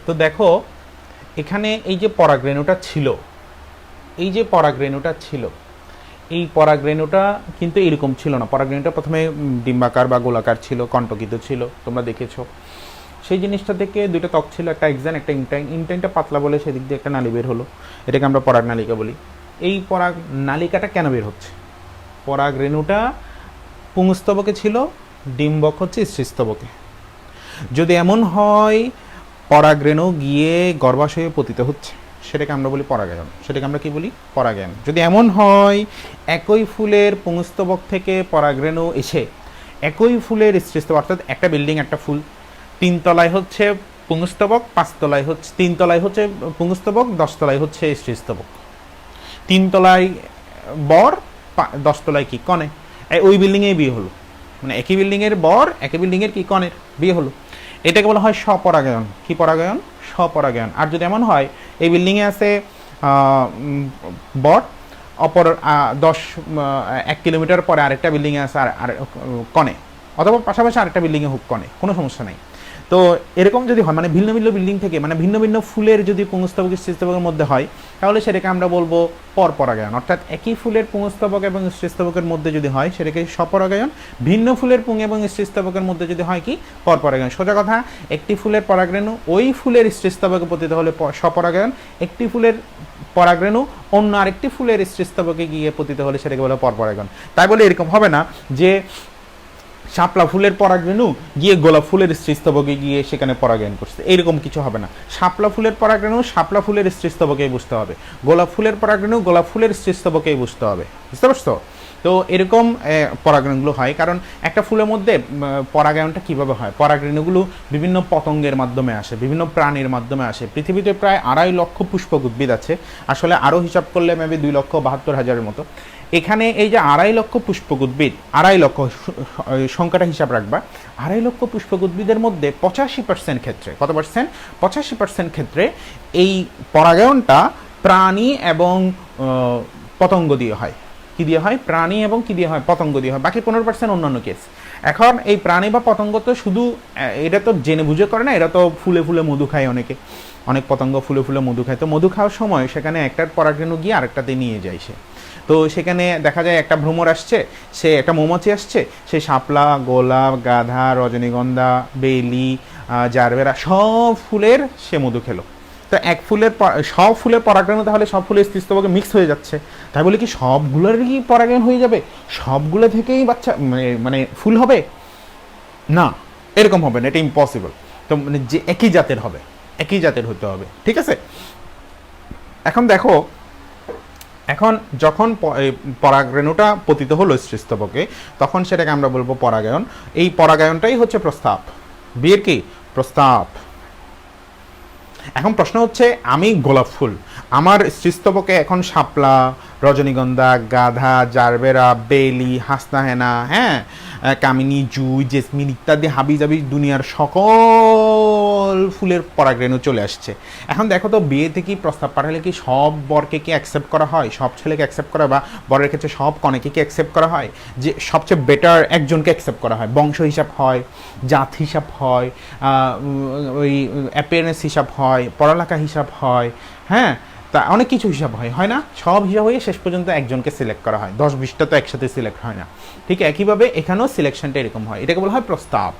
তো দেখো এখানে এই যে পরাগরেণুটা ছিল, এই যে পরাগরেণুটা ছিল, এই পরাগরেণুটা কিন্তু এরকম ছিল না। পরাগরেণুটা প্রথমে ডিম্বাকার বা গোলাকার ছিল, কণ্টকিত ছিল, তোমরা দেখেছো। সেই জিনিসটা থেকে দুইটা ত্বক ছিল, একটা এক্সান একটা ইনটাইন। ইনটাইনটা পাতলা বলে সেদিক দিয়ে একটা নালী বের হলো, এটাকে আমরা পরাগ নালিকা বলি। এই পরাগ নালিকাটা কেন বের হচ্ছে? পরাগরেণুটা পুংস্তবকে ছিল, ডিম্বক হচ্ছে স্ত্রীস্তবকে। যদি এমন হয় পরাগরেণু গিয়ে গর্ভাশয়ে পতিত হচ্ছে, সেটাকে আমরা বলি পরাগায়ন। সেটাকে আমরা কি বলি? পরাগায়ন। যদি এমন হয় একই ফুলের পুংস্তবক থেকে পরাগরেণু এসে একই ফুলের স্ত্রীস্তবক, অর্থাৎ একটা বিল্ডিং একটা ফুল, 3 তলায় হচ্ছে পুংস্তবক, 5 তলায় হচ্ছে, 3 তলায় হচ্ছে পুংস্তবক, 10 তলায় হচ্ছে স্ত্রীস্তবক। 3 তলায় বর, 10 তলায় কি কনে, ওই বিল্ডিংয়ে বিয়ে হলো, মানে একই বিল্ডিংয়ের বর একই বিল্ডিংয়ের কি কনের বিয়ে হলো। এটাকে বলা হয় স্বপরাগায়ন। কি পরাগায়ন? স্বপরাগায়ন। আর যদি এমন হয় এই বিল্ডিংয়ে আছে বর, অপর 1 কিলোমিটার পরে আরেকটা বিল্ডিংয়ে আছে আর কনে, অথবা পাশাপাশি আরেকটা বিল্ডিংয়ে হোক কনে, কোনো সমস্যা নাই। তো এরকম যদি হয়, মানে ভিন্ন ভিন্ন বিল্ডিং থেকে, মানে ভিন্ন ভিন্ন ফুলের যদি পুংস্তবক স্ত্রীস্তবকের মধ্যে হয়, তাহলে সেটাকে আমরা বলবো পরপরাগায়ন। অর্থাৎ একই ফুলের পুংস্তবক এবং স্ত্রীস্তবকের মধ্যে যদি হয় সেটাকে স্বপরাগায়ন। ভিন্ন ফুলের পুং এবং স্ত্রীস্তবকের মধ্যে যদি হয় কি? পরপরাগায়ন। সোজা কথা, একটি ফুলের পরাগরেণু ওই ফুলের স্ত্রীস্তবকে পতিত হলে স্বপরাগায়ন, একটি ফুলের পরাগরেণু অন্য আরেকটি ফুলের স্ত্রীস্তবকে গিয়ে পতিত হলে সেটাকে বলে পরপরাগায়ন। তাই বলে এরকম হবে না যে শাপলা ফুলের পরাগরেণু গিয়ে গোলাপ ফুলের স্ত্রীস্তবকে গিয়ে সেখানে পরাগায়ন করছে, এরকম কিছু হবে না। শাপলা ফুলের পরাগরেণু শাপলা ফুলের স্ত্রীস্তবকেই বুঝতে হবে, গোলাপ ফুলের পরাগরেণু গোলাপ ফুলের স্ত্রীস্তবকেই বুঝতে হবে। বুঝতে পারছো? তো এরকম পরাগরেণুগুলো হয়, কারণ একটা ফুলের মধ্যে পরাগায়নটা কিভাবে হয়? পরাগরেণুগুলো বিভিন্ন পতঙ্গের মাধ্যমে আসে, বিভিন্ন প্রাণীর মাধ্যমে আসে। পৃথিবীতে প্রায় 2.5 লক্ষ পুষ্পক উদ্ভিদ আছে, আসলে আরও হিসাব করলে মেবি 2,72,000-এর মতো। এখানে এই যে 2.5 লক্ষ পুষ্পক উদ্ভিদ, 2.5 লক্ষ সংখ্যাটা হিসাব রাখবা, 2.5 লক্ষ পুষ্পক উদ্ভিদের মধ্যে 85% ক্ষেত্রে, কত পার্সেন্ট? 85% ক্ষেত্রে এই পরাগায়নটা প্রাণী এবং পতঙ্গ দিয়ে হয়। কি দিয়ে হয়? প্রাণী এবং কি দিয়ে হয়? পতঙ্গ দিয়ে হয়। বাকি 15% অন্যান্য কেস। এখন এই প্রাণী বা পতঙ্গ তো শুধু এটা তো জেনে বুঝে করে না, এরা তো ফুলে ফুলে মধু খায়, অনেক পতঙ্গ ফুলে ফুলে মধু খায়। তো মধু খাওয়ার সময় সেখানে একটার পরাগরেণু গিয়ে আরেকটাতে নিয়ে যায় সে। তো সেখানে দেখা যায় একটা ভ্রমর আসছে, সে একটা মৌমাছি আসছে, সে শাপলা, গোলাপ, গাধা, রজনীগন্ধা, বেলি, জারবেরা সব ফুলের সে মধু খেলো। তো এক ফুলের সব ফুলের পরাগায়ন তাহলে সব ফুলের স্ত্রীস্তবকে মিক্স হয়ে যাচ্ছে। তাই বলে কি সবগুলোর কি পরাগায়ন হয়ে যাবে? সবগুলো থেকেই বাচ্চা মানে ফুল হবে না, এরকম হবে না, এটা ইম্পসিবল। তো মানে যে একই জাতের হবে, একই জাতের হতে হবে। ঠিক আছে? এখন দেখো, এখন যখন পরাগরেণুটা পতিত হলো স্ত্রীস্তবকে, তখন সেটাকে আমরা বলবো পরাগায়ন। এই পরাগায়নটাই হচ্ছে প্রস্তাব, বিয়ের কি প্রস্তাব। এখন প্রশ্ন হচ্ছে, আমি গোলাপ ফুল, আমার স্ত্রীস্তবকে এখন শাপলা, রজনীগন্ধা, গাধা, জারবেরা, বেলি, হাসনাহেনা, হ্যাঁ, কামিনী, জুই, জেসমিন ইত্যাদি হাবিজাবি দুনিয়ার সকল ফুলের পরাগরেণু চলে আসছে। এখন দেখো তো, বিয়েতে কি প্রস্তাব পাঠালে কি সব বরকে কি অ্যাকসেপ্ট করা হয়? সব ছেলেকে অ্যাকসেপ্ট করা, বা বরের ক্ষেত্রে সব কনেকে কি অ্যাকসেপ্ট করা হয়? যে সবচেয়ে বেটার একজনকে অ্যাকসেপ্ট করা হয়। বংশ হিসাব হয়, জাত হিসাব হয়, ওই অ্যাপিয়ারেন্স হিসাব হয়, পড়ালেখা হিসাব হয়, হ্যাঁ, তা অনেক কিছু হিসাব হয় না? সব হিসাব হয়ে শেষ পর্যন্ত একজনকে সিলেক্ট করা হয়। 10-20টা তো একসাথে সিলেক্ট হয় না। ঠিক একইভাবে এখানেও সিলেকশনটা এরকম হয়। এটাকে বলা হয় প্রস্তাব,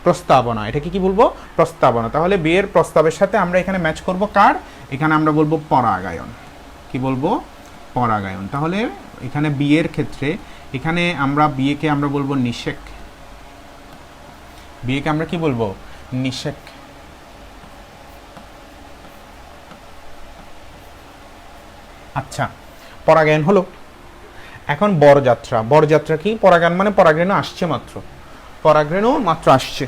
প্রস্তাবনা। এটাকে কি বলবো? প্রস্তাবনা। তাহলে বিয়ের প্রস্তাবের সাথে আমরা এখানে ম্যাচ করব কার? এখানে আমরা বলবো পরাগায়ন। কি বলবো? পরাগায়ন। তাহলে এখানে বিয়ের ক্ষেত্রে এখানে আমরা বিয়েকে আমরা বলবো নিষেক। বিয়েকে আমরা কি বলবো? নিষেক। আচ্ছা, পরাগায়ন হলো। এখন বরযাত্রা। বরযাত্রা কি? পরাগায়ন মানে পরাগরেণু আসছে মাত্র, পরাগরেণু মাত্র আসছে।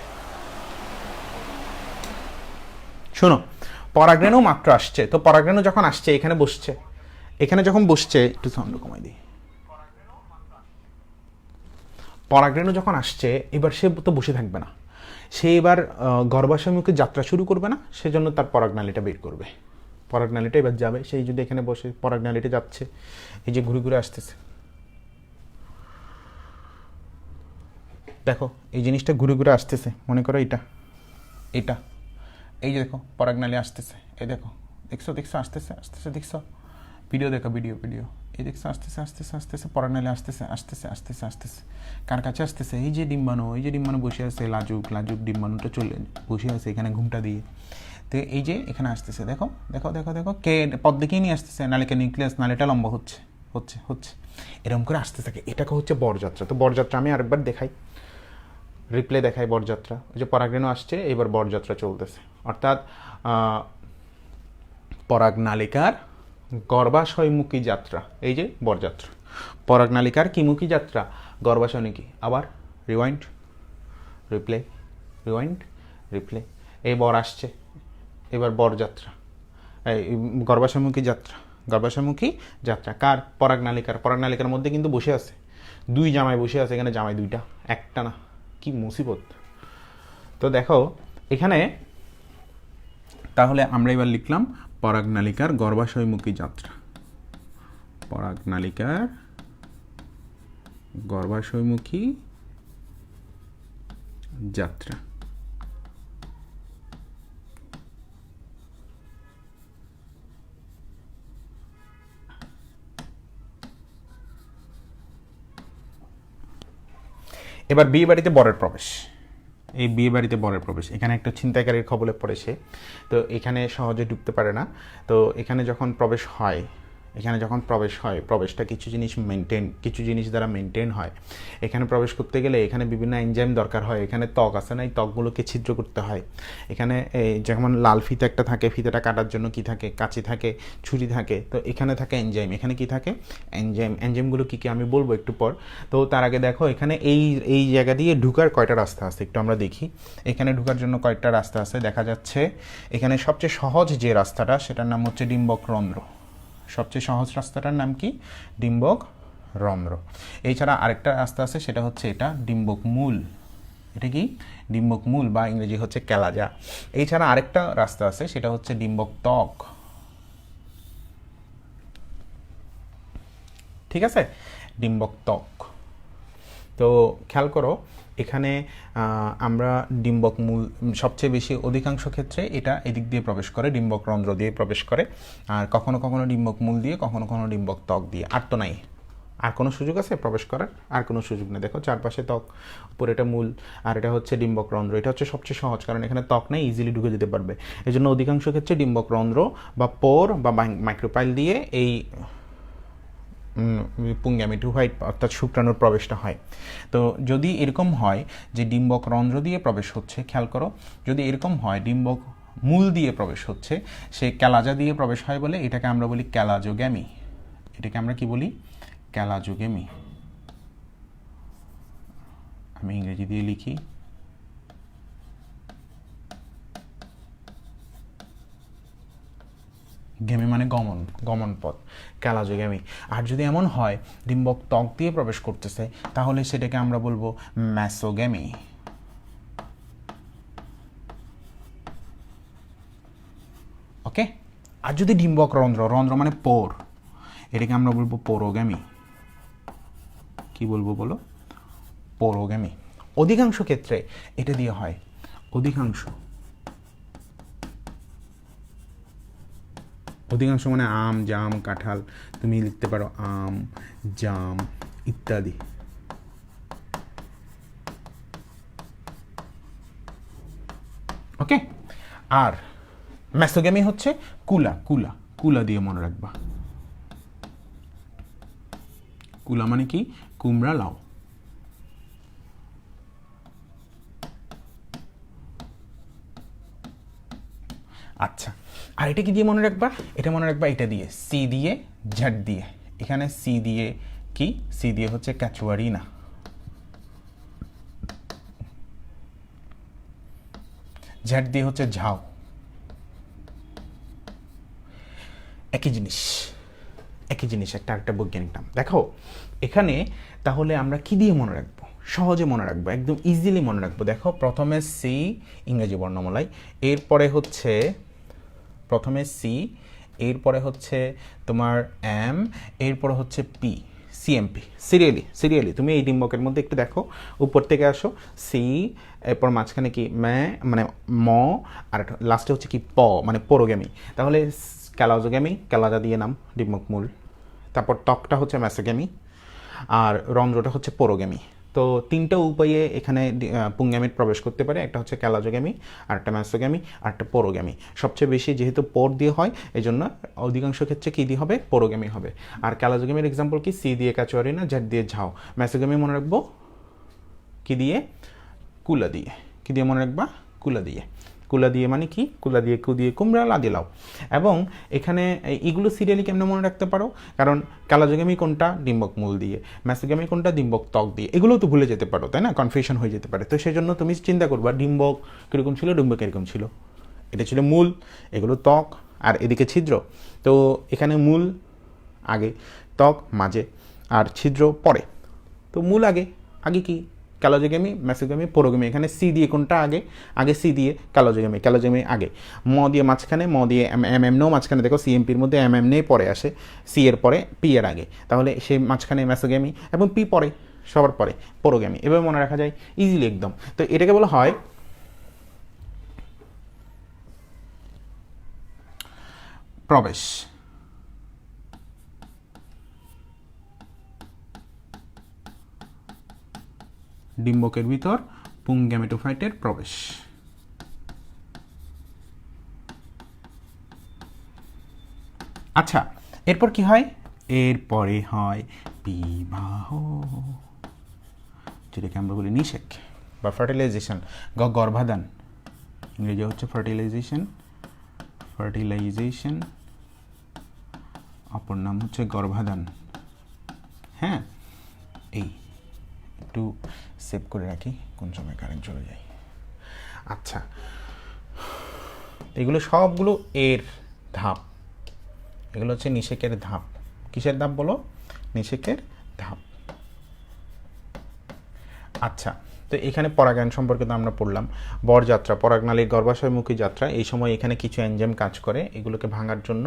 শোনো, পরাগরেণু মাত্র আসছে, তো পরাগরেণু যখন আসছে এখানে বসছে, এখানে যখন বসছে, একটু সাউন্ড কমাই দিই। পরাগরেণু যখন আসছে এবার সে তো বসে থাকবে না, সে এবার গর্ভাশয়মুখী যাত্রা শুরু করবে না, সেজন্য তার পরাগনালীটা বের করবে। পরাগনালীটা এবার যাবে, সেই যদি এখানে বসে পরাগনালীটা যাচ্ছে, এই যে ঘুরে ঘুরে আসতেছে, দেখো এই জিনিসটা ঘুরে ঘুরে আসতেছে, মনে করো এটা এটা, এই যে দেখো পরাগনালী আসতেছে, এই দেখো, দেখছো দেখছো আসতেছে আসতেছে, দেখছো, ভিডিও দেখো ভিডিও ভিডিও, এই দেখছো আসতেছে আসতেছে আসতেছে, পরাগনালী আসতেছে আসতেছে আসতেছে আসতেছে, কার কাছে আসতেছে, এই যে ডিম্বাণু, এই যে ডিম্বাণু বসে আছে, লাজুক লাজুক ডিম্বাণুটা চলে বসে আছে এখানে ঘুমটা দিয়ে, তো এই যে এখানে আসতেছে, দেখো দেখো দেখো দেখো, কে পদ দিকেই নিয়ে আসতেছে, নালিকা নিউক্লিয়াস, নালীটা লম্বা হচ্ছে হচ্ছে হচ্ছে, এরকম করে আসতে থাকে, এটাকে হচ্ছে বরযাত্রা। তো বরযাত্রা আমি আরেকবার দেখাই, রিপ্লে দেখাই বরযাত্রা, ওই যে পরাগরেণু আসছে, এবার বরযাত্রা চলতেছে, অর্থাৎ পরাগনালিকার গর্ভাশয়মুখী যাত্রা, এই যে বরযাত্রা, পরাগনালিকার কিমুখী যাত্রা, গর্ভাশয়মুখী। আবার রিওয়াইন্ড, রিপ্লে, রিওয়াইন্ড, রিপ্লে, এই বর আসছে, এবার বরযাত্রা, এই গর্ভাশয়মুখী যাত্রা, গর্ভাশয়মুখী যাত্রা কার? পরাগনালিকার। পরাগনালিকার মধ্যে কিন্তু বসে আছে দুই জামাই, বসে আছে এখানে জামাই দুইটা, একটা না, কি মুসিবত। তো দেখো এখানে তাহলে আমরা এবার লিখলাম পরাগনালিকার গর্ভাশয়মুখী যাত্রা, পরাগনালিকার গর্ভাশয়মুখী যাত্রা। এবার বিয়ে বাড়িতে বরের প্রবেশ, এই বিয়ে বাড়িতে বরের প্রবেশ, এখানে একটা ছিনতাইকারীর খবলে পড়েছে, তো এখানে সহজে ঢুকতে পারে না। তো এখানে যখন প্রবেশ হয়, এখানে যখন প্রবেশ হয়, প্রবেশটা কিছু জিনিস মেনটেন, কিছু জিনিস দ্বারা মেনটেন হয়। এখানে প্রবেশ করতে গেলে এখানে বিভিন্ন এনজাইম দরকার হয়, এখানে ত্বক আছে না, এই ত্বকগুলোকে ছিদ্র করতে হয়। এখানে যেমন লাল ফিতা একটা থাকে, ফিতাটা কাটার জন্য কি থাকে? কাঁচি থাকে, ছুরি থাকে, তো এখানে থাকে এনজাইম, এখানে কি থাকে? এনজাইম। এনজাইমগুলো কী কী আমি বলবো একটু পর। তো তার আগে দেখো এখানে এই জায়গা দিয়ে ঢুকার কয়টা রাস্তা আছে একটু আমরা দেখি। এখানে ঢুকার জন্য কয়টা রাস্তা আছে দেখা যাচ্ছে। এখানে সবচেয়ে সহজ যে রাস্তাটা, সেটার নাম হচ্ছে ডিম্বক রন্ধ্র। সবচেয়ে সহজ রাস্তাটার নাম কি? ডিম্বক রন্ধ্র। এছাড়া আরেকটা রাস্তা আছে, সেটা হচ্ছে এটা ডিম্বক মূল। এটা কি? ডিম্বক মূল বা ইংরেজি হচ্ছে ক্যালাজা। এছাড়া আরেকটা রাস্তা আছে, সেটা হচ্ছে ডিম্বক ত্বক। ঠিক আছে, ডিম্বক ত্বক। তো খেয়াল করো এখানে আমরা ডিম্বক মূল সবচেয়ে বেশি, অধিকাংশ ক্ষেত্রে এটা এদিক দিয়ে প্রবেশ করে, ডিম্বক রন্ধ্র দিয়ে প্রবেশ করে, আর কখনো কখনো ডিম্বক মূল দিয়ে, কখনো কখনো ডিম্বক ত্বক দিয়ে। আর তো নাই, আর কোনো সুযোগ আছে প্রবেশ করার? আর কোনো সুযোগ নেই। দেখো চারপাশে ত্বক, উপরে এটা মূল, আর এটা হচ্ছে ডিম্বক রন্ধ্র। এটা হচ্ছে সবচেয়ে সহজ, কারণ এখানে ত্বক নেই, ইজিলি ঢুকে যেতে পারবে। এই জন্য অধিকাংশ ক্ষেত্রে ডিম্বক রন্ধ্র বা পোর বা মাইক্রোপাইল দিয়ে এই পুংগ্যামেটে হোয়াইট অর্থাৎ শুক্রাণুর প্রবেশটা হয়। তো যদি এরকম হয় যে ডিম্বক রন্ধ্র দিয়ে প্রবেশ হচ্ছে, খেয়াল করো, যদি এরকম হয় ডিম্বক মূল দিয়ে প্রবেশ হচ্ছে, সে ক্যালাজা দিয়ে প্রবেশ হয় বলে এটাকে আমরা বলি ক্যালাজোগ্যামি। এটাকে আমরা কি বলি? ক্যালাজোগ্যামি। আমি ইংরেজি দিয়ে লিখি, গেমি মানে গমন, গমন পথ, ক্যালাজোগ্যামি। আর যদি এমন হয় ডিম্বক ত্বক দিয়ে প্রবেশ করতেছে, তাহলে সেটাকে আমরা বলবো ম্যাসোগ্যামি। ওকে। আর যদি ডিম্বক রন্ধ্র, রন্ধ্র মানে পোর, এটাকে আমরা বলবো পোরোগ্যামি। কি বলবো বলো? পোরোগ্যামি। অধিকাংশ ক্ষেত্রে এটা দিয়ে হয়, অধিকাংশ, অধিকাংশ মানে আম, জাম, কাঁঠাল, তুমি লিখতে পারো আম, জাম ইত্যাদি। ওকে। আর ম্যাসোগ্যামি হচ্ছে কুলা, কুলা, কুলা দিয়ে মনে রাখবা। কুলা মানে কি? কুমড়া লাউ। আচ্ছা, আর এটা কি দিয়ে মনে রাখবা? এটা মনে রাখবা এটা দিয়ে, সি দিয়ে, ঝাট দিয়ে। এখানে সি দিয়ে কি? সি দিয়ে হচ্ছে ক্যাচুয়ারিনা। ঝাট দিয়ে হচ্ছে ঝাও। একই জিনিস, একই জিনিস, একটা আরেকটা বৈজ্ঞানিক নাম। দেখো এখানে তাহলে আমরা কি দিয়ে মনে রাখবো? সহজে মনে রাখবো, একদম ইজিলি মনে রাখবো। দেখো প্রথমে সি ইংরেজি বর্ণমালায়, এরপরে হচ্ছে প্রথমে সি, এরপরে হচ্ছে তোমার এম, এরপরে হচ্ছে পি, সিএমপি। সিরিয়ালি তুমি এই ডিম্বকের মধ্যে একটু দেখো, উপর থেকে আসো সি, এরপর মাঝখানে কি ম্যা মানে ম, আর লাস্টে হচ্ছে কি প মানে পরোগ্যামি। তাহলে ক্যালাজোগ্যামি, ক্যালাজা দিয়ে নাম ডিম্বক মূল, তারপর ত্বকটা হচ্ছে ম্যাসোগ্যামি, আর রন্ধ্রটা হচ্ছে পরোগ্যামি। তো তিনটা উপায়ে এখানে পুংগ্যামিট প্রবেশ করতে পারে, একটা হচ্ছে ক্যালাজোগ্যামি, আর একটা ম্যাসোগ্যামি, আর একটা পরোগ্যামি। সবচেয়ে বেশি যেহেতু পর দিয়ে হয় এই জন্য অধিকাংশ ক্ষেত্রে কী দিয়ে হবে, পরোগ্যামি হবে। আর ক্যালাজোগ্যামির এক্সাম্পল কি, সি দিয়ে কাচুয়ারি না, জেড দিয়ে ঝাও। ম্যাসোগ্যামি মনে রাখবো কি দিয়ে, কুলা দিয়ে। কি দিয়ে মনে রাখবা, কুলা দিয়ে। কুলা দিয়ে মানে কি, কুলা দিয়ে কু দিয়ে কুমড়া লা দিলাও। এবং এখানে এগুলো সিরিয়ালি কেমনে মনে রাখতে পারো, কারণ ক্যালাজোগ্যামি কোনটা, ডিম্বক মূল দিয়ে, ম্যাসোগ্যামি কোনটা, ডিম্বক ত্বক দিয়ে। এগুলোও তো ভুলে যেতে পারো, তাই না, কনফিউশন হয়ে যেতে পারে। তো সেই জন্য তুমি চিন্তা করবা ডিম্বক কীরকম ছিল, ডিম্বক এরকম ছিল, এটা ছিল মূল, এগুলো ত্বক, আর এদিকে ছিদ্র। তো এখানে মূল আগে, ত্বক মাঝে, আর ছিদ্র পরে। তো মূল আগে, আগে কি ক্যালোজোগ্যামি, ম্যাসোগ্যামি, পরোগ্যামি। এখানে সি দিয়ে কোনটা আগে, আগে সি দিয়ে ক্যালোজোগ্যামি, ক্যালোজোগ্যামি আগে, ম দিয়ে মাঝখানে, ম দিয়ে এম এম নেও মাঝখানে। দেখো সিএমপির মধ্যে এম এম নেই পরে আসে, সি এর পরে পি এর আগে, তাহলে সে মাঝখানে ম্যাসোগ্যামি, এবং পি পরে, সবার পরে পরোগ্যামি। এভাবে মনে রাখা যায় ইজিলি একদম। তো এটাকে বলা হয় প্রবেশ। ডিম্বকের ভিতর পুংগ্যামেটোফাইটের প্রবেশ। আচ্ছা, এরপর কি হয়, এরপরে হয় বিবাহ, যেটাকে আমরা বলি নিষেক বা ফার্টিলাইজেশন, গর্ভাধান। ইংরেজি হচ্ছে ফার্টিলাইজেশন, ফার্টিলাইজেশন, অপর নাম হচ্ছে গর্ভাধান। হ্যাঁ, এই একটু সেভ করে রাখি, কোন সময় কারেন্ট চলে যায়। আচ্ছা, এগুলো সবগুলো এর ধাপ, এগুলো হচ্ছে নিষেকের ধাপ। কিসের ধাপ বলো, নিষেকের ধাপ। আচ্ছা, তো এখানে পরাগায়ন সম্পর্কে তো আমরা পড়লাম, বরযাত্রা, পরাগনালীর গর্ভাশয়মুখী যাত্রা। এই সময় এখানে কিছু এনজাইম কাজ করে, এগুলোকে ভাঙার জন্য।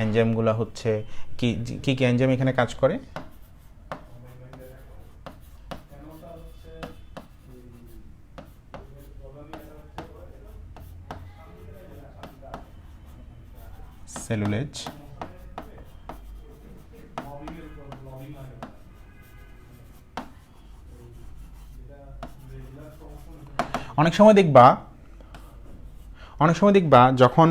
এনজাইমগুলো হচ্ছে কি কি কি এনজাইম এখানে কাজ করে, সেলুলেজ, অনেক সময় দেখবা যখন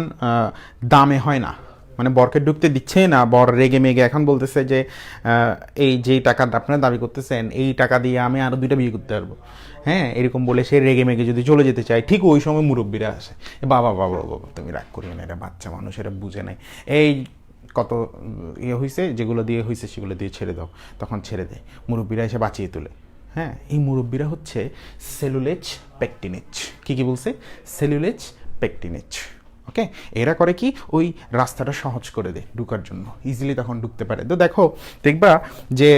দামে হয় না, মানে বরকে ঢুকতে দিচ্ছে না, বর রেগে মেগে এখন বলতেছে যে এই যেই টাকাটা আপনারা দাবি করতেছেন, এই টাকা দিয়ে আমি আরও 2টা বিয়ে করতে পারবো। হ্যাঁ, এরকম বলে সে রেগে মেগে যদি চলে যেতে চায়, ঠিক ওই সময় মুরব্বীরা আসে, বাবা বাবা বাবা তুমি রাগ করিও না, এটা বাচ্চা মানুষ, এটা বুঝে নাই, এই কত ইয়ে হয়েছে, যেগুলো দিয়ে হয়েছে সেগুলো দিয়ে ছেড়ে দাও। তখন ছেড়ে দেয়, মুরব্বীরা এসে বাঁচিয়ে তোলে। হ্যাঁ, এই মুরব্বীরা হচ্ছে সেলুলেজ পেকটিনেজ। কি বলছে, সেলুলেজ পেকটিনেজ। ওকে, এরা করে কি, ওই রাস্তাটা সহজ করে দেয় ঢুকার জন্য, ইজিলি তখন ঢুকতে পারে। তো দেখবা যে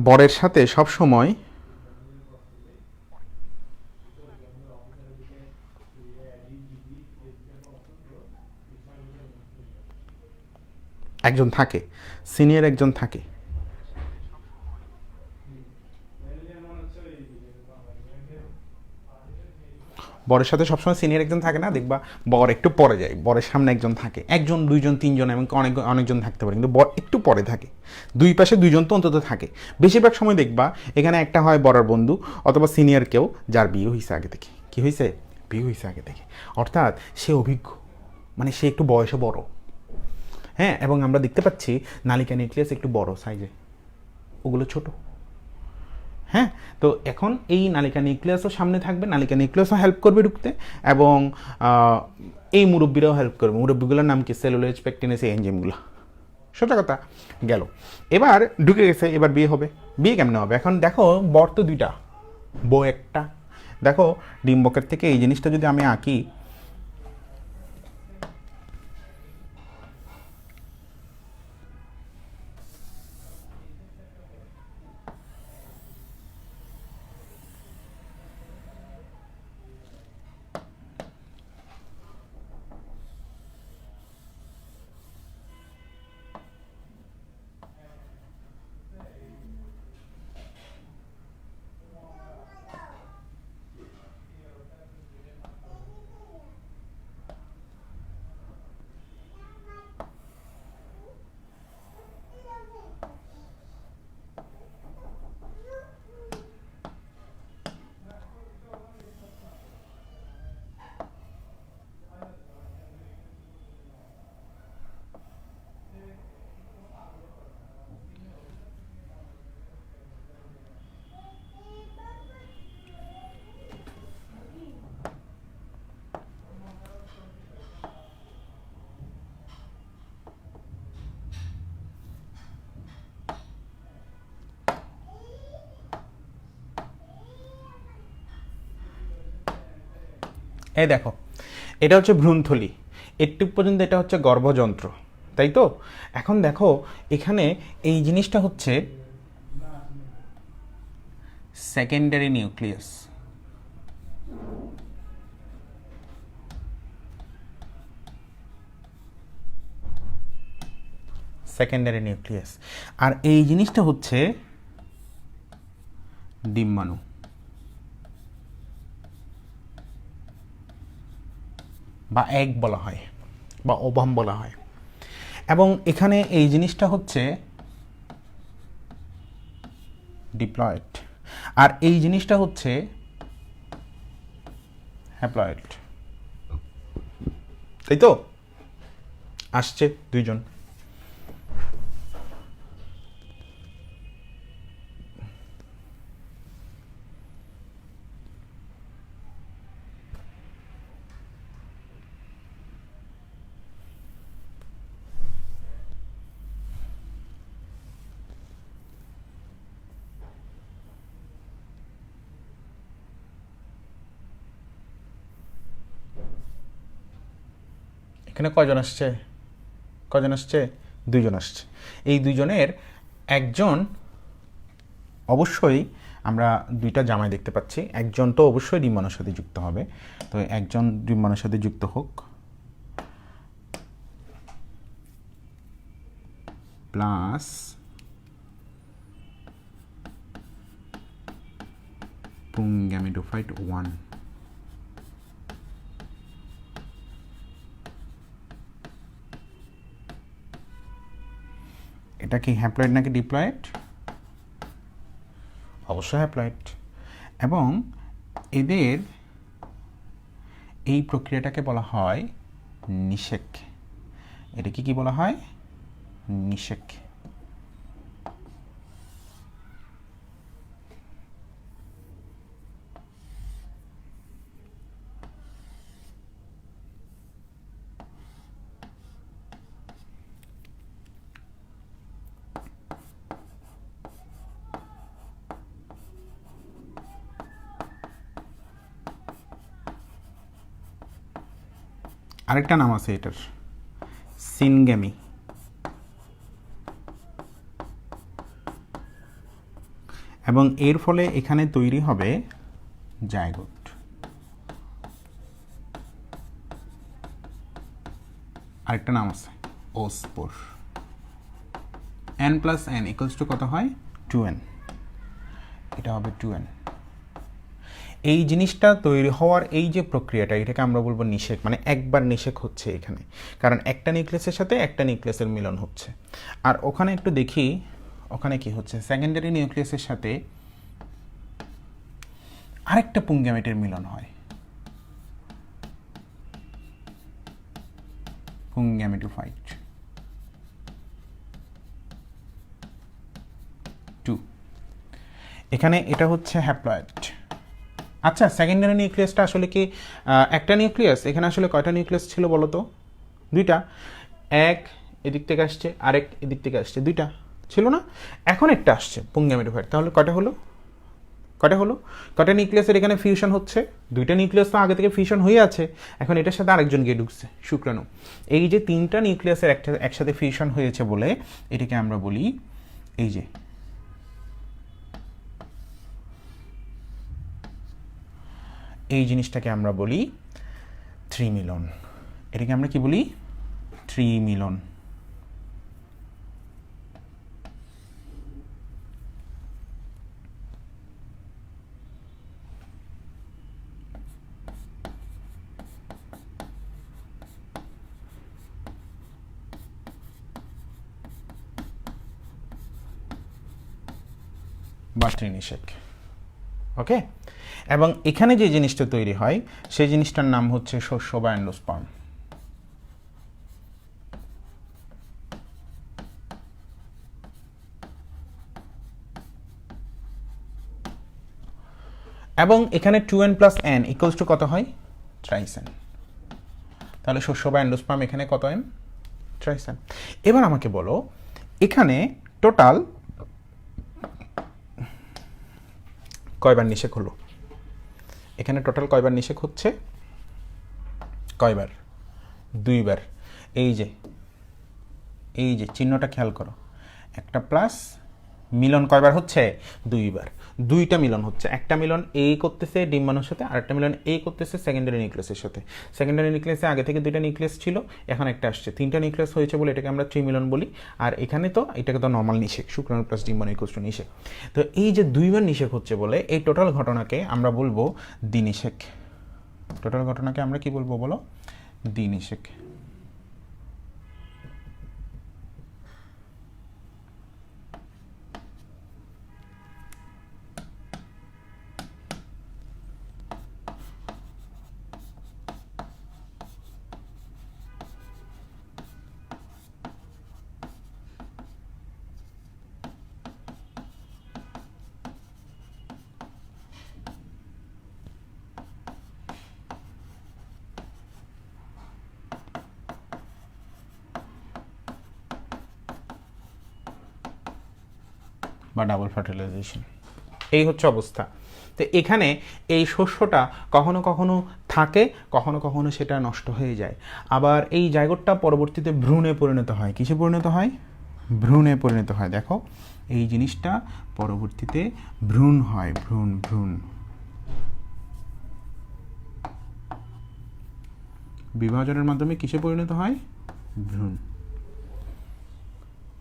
বরের সাথে সব সময় একজন থাকে, সিনিয়র একজন থাকে। বরের সাথে সবসময় সিনিয়র একজন থাকে না, দেখবা বর একটু পরে যায়, বরের সামনে একজন থাকে, একজন, দুইজন, তিনজন, এবং অনেকজন থাকতে পারে, কিন্তু বর একটু পরে থাকে। দুই পাশে দুইজন তো অন্তত থাকে। বেশিরভাগ সময় দেখবা এখানে একটা হয় বরের বন্ধু অথবা সিনিয়র কেউ, যার বিয়ে হয়েছে আগে থেকে। কি হয়েছে, বিয়ে হয়েছে আগে থেকে, অর্থাৎ সে অভিজ্ঞ, মানে সে একটু বয়সে বড়। হ্যাঁ, এবং আমরা দেখতে পাচ্ছি নালিকা নিউক্লিয়াস একটু বড় সাইজে, ওগুলো ছোট। হ্যাঁ, তো এখন এই নালিকা নিউক্লিয়াসও সামনে থাকবে, নালিকা নিউক্লিয়াসও হেল্প করবে ঢুকতে, এবং এই মুরব্বীরাও হেল্প করবে। মুরব্বীগুলোর নাম কি, সেলুলোজ পেকটিনেজ, এই এনজাইমগুলো। সোজা কথা গেল। এবার ঢুকে গেছে, এবার বিয়ে হবে। বিয়ে কেমনে হবে, এখন দেখো বর তো 2টা, বউ একটা। দেখো ডিম্বকের থেকে এই জিনিসটা যদি আমি আঁকি, এই দেখো, এটা হচ্ছে ভ্রূণথলি, এটুক পর্যন্ত এটা হচ্ছে গর্ভযন্ত্র, তাই তো? এখন দেখো এখানে এই জিনিসটা হচ্ছে সেকেন্ডারি নিউক্লিয়াস। সেকেন্ডারি নিউক্লিয়াস, আর এই জিনিসটা হচ্ছে ডিম্বাণু বা এগ বলা হয় বা ওভাম বলা হয়। এবং এখানে এই জিনিসটা হচ্ছে ডিপ্লয়েড, আর এই জিনিসটা হচ্ছে হ্যাপ্লয়েড, তাই তো? আসছে দুইজন। এখানে কয়জন আসছে? কয়জন আসছে? দুইজন আসছে। এই দুইজনের একজন অবশ্যই, আমরা দুইটা জামাই দেখতে পাচ্ছি, একজন তো অবশ্যই ডিম্বাণুর সাথে যুক্ত হবে। তো একজন ডিম্বাণুর সাথে যুক্ত হোক, প্লাস পুংগ্যামেটোফাইট 1। এটা কি হ্যাপ্লয়েড নাকি ডিপ্লয়েড? অবশ্যই হ্যাপ্লয়েড। এবং এদের এই প্রক্রিয়াটাকে বলা হয় নিষেক। এটাকে কি বলা হয়? নিষেক। আরেকটা নাম আছে এটার, সিনগ্যামি। এবং এর ফলে এখানে তৈরি হবে জাইগোট। আরেকটা নাম আছে ওস্পোর। n plus n equals to কত হয়? 2n। এটা হবে 2n। এই জিনিসটা তৈরি হওয়ার এই যে প্রক্রিয়াটা, এটাকে আমরা বলবো নিষেক, মানে একবার নিষেক হচ্ছে এখানে, কারণ একটা নিউক্লিয়াসের সাথে একটা নিউক্লিয়াসের মিলন হচ্ছে। আর ওখানে একটু দেখি ওখানে কি হচ্ছে, সেকেন্ডারি নিউক্লিয়াসের সাথে আরেকটা পুংগ্যামেটের মিলন হয়, পুংগ্যামেটোফাইট 2। এখানে এটা হচ্ছে হ্যাপ্লয়েড। আচ্ছা, সেকেন্ডারি নিউক্লিয়াসটা আসলে কি একটা নিউক্লিয়াস? এখানে আসলে কয়টা নিউক্লিয়াস ছিল বলো তো? দুইটা। এক এদিক থেকে আসছে, আরেক এদিক থেকে আসছে, দুইটা ছিল না? এখন একটা আসছে পুংগ্যামেটোফাইট, তাহলে কয়টা হলো? কয়টা হলো? কয়টা নিউক্লিয়াসের এখানে ফিউশন হচ্ছে? দুইটা নিউক্লিয়াস তো আগে থেকে ফিউশন হয়ে আছে, এখন এটার সাথে আরেকজন গিয়ে ঢুকছে, শুক্রাণু। এই যে তিনটা নিউক্লিয়াসের একসাথে ফিউশন হয়েছে বলে এটাকে আমরা বলি, এই যে এই জিনিসটাকে আমরা বলি ত্রিমিলন। এটাকে আমরা কি বলি? ত্রিমিলন। বা ত্রিনিষেক। ওকে। এবং এখানে যে জিনিসটা তৈরি হয় সেই জিনিসটার নাম হচ্ছে শস্য বা এন্ডোস্পার্ম। এবং এখানে 2n plus n equals to কত হয়? ট্রাইসেন। তাহলে শস্য বা এন্ডোস্পার্ম এখানে কত m? ট্রাইসেন। এবার আমাকে বলো এখানে টোটাল কয়বার নিষেক হলো? এখানে টোটাল কয়বার নিষেক হচ্ছে? কয়বার? দুইবার। এই যে চিহ্নটা খেয়াল করো, একটা প্লাস, মিলন কয়বার হচ্ছে? দুইবার। দুইটা মিলন হচ্ছে, একটা মিলন এ করতেছে ডিম্বাণুর সাথে, আরেকটা মিলন এ করতেছে সেকেন্ডারি নিউক্লিয়াসের সাথে। সেকেন্ডারি নিউক্লিয়াসে আগে থেকে দুইটা নিউক্লিয়াস ছিল, এখন একটা আসছে, তিনটা নিউক্লিয়াস হয়েছে বলে এটাকে আমরা ত্রিমিলন বলি। আর এখানে তো এটাকে তো নর্মাল নিষেক, শুক্রাণু প্লাস ডিম্বাণু ইকুয়ালস টু নিষেক। তো এই যে দুইবার নিষেক হচ্ছে বলে এই টোটাল ঘটনাকে আমরা বলবো দ্বিনিষেক। টোটাল ঘটনাকে আমরা কি বলবো বলো? দ্বিনিষেক। বা ডাবল ফার্টিলাইজেশন। এই হচ্ছে অবস্থা। তো এখানে এই শস্যটা কখনো কখনো থাকে, কখনো কখনো সেটা নষ্ট হয়ে যায়। আবার এই জায়গোটটা পরবর্তীতে ভ্রূণে পরিণত হয়। কিসে পরিণত হয়? ভ্রূণে পরিণত হয়। দেখো এই জিনিসটা পরবর্তীতে ভ্রূণ হয়, ভ্রূণ ভ্রূণ। বিভাজনের মাধ্যমে কিসে পরিণত হয়? ভ্রূণ।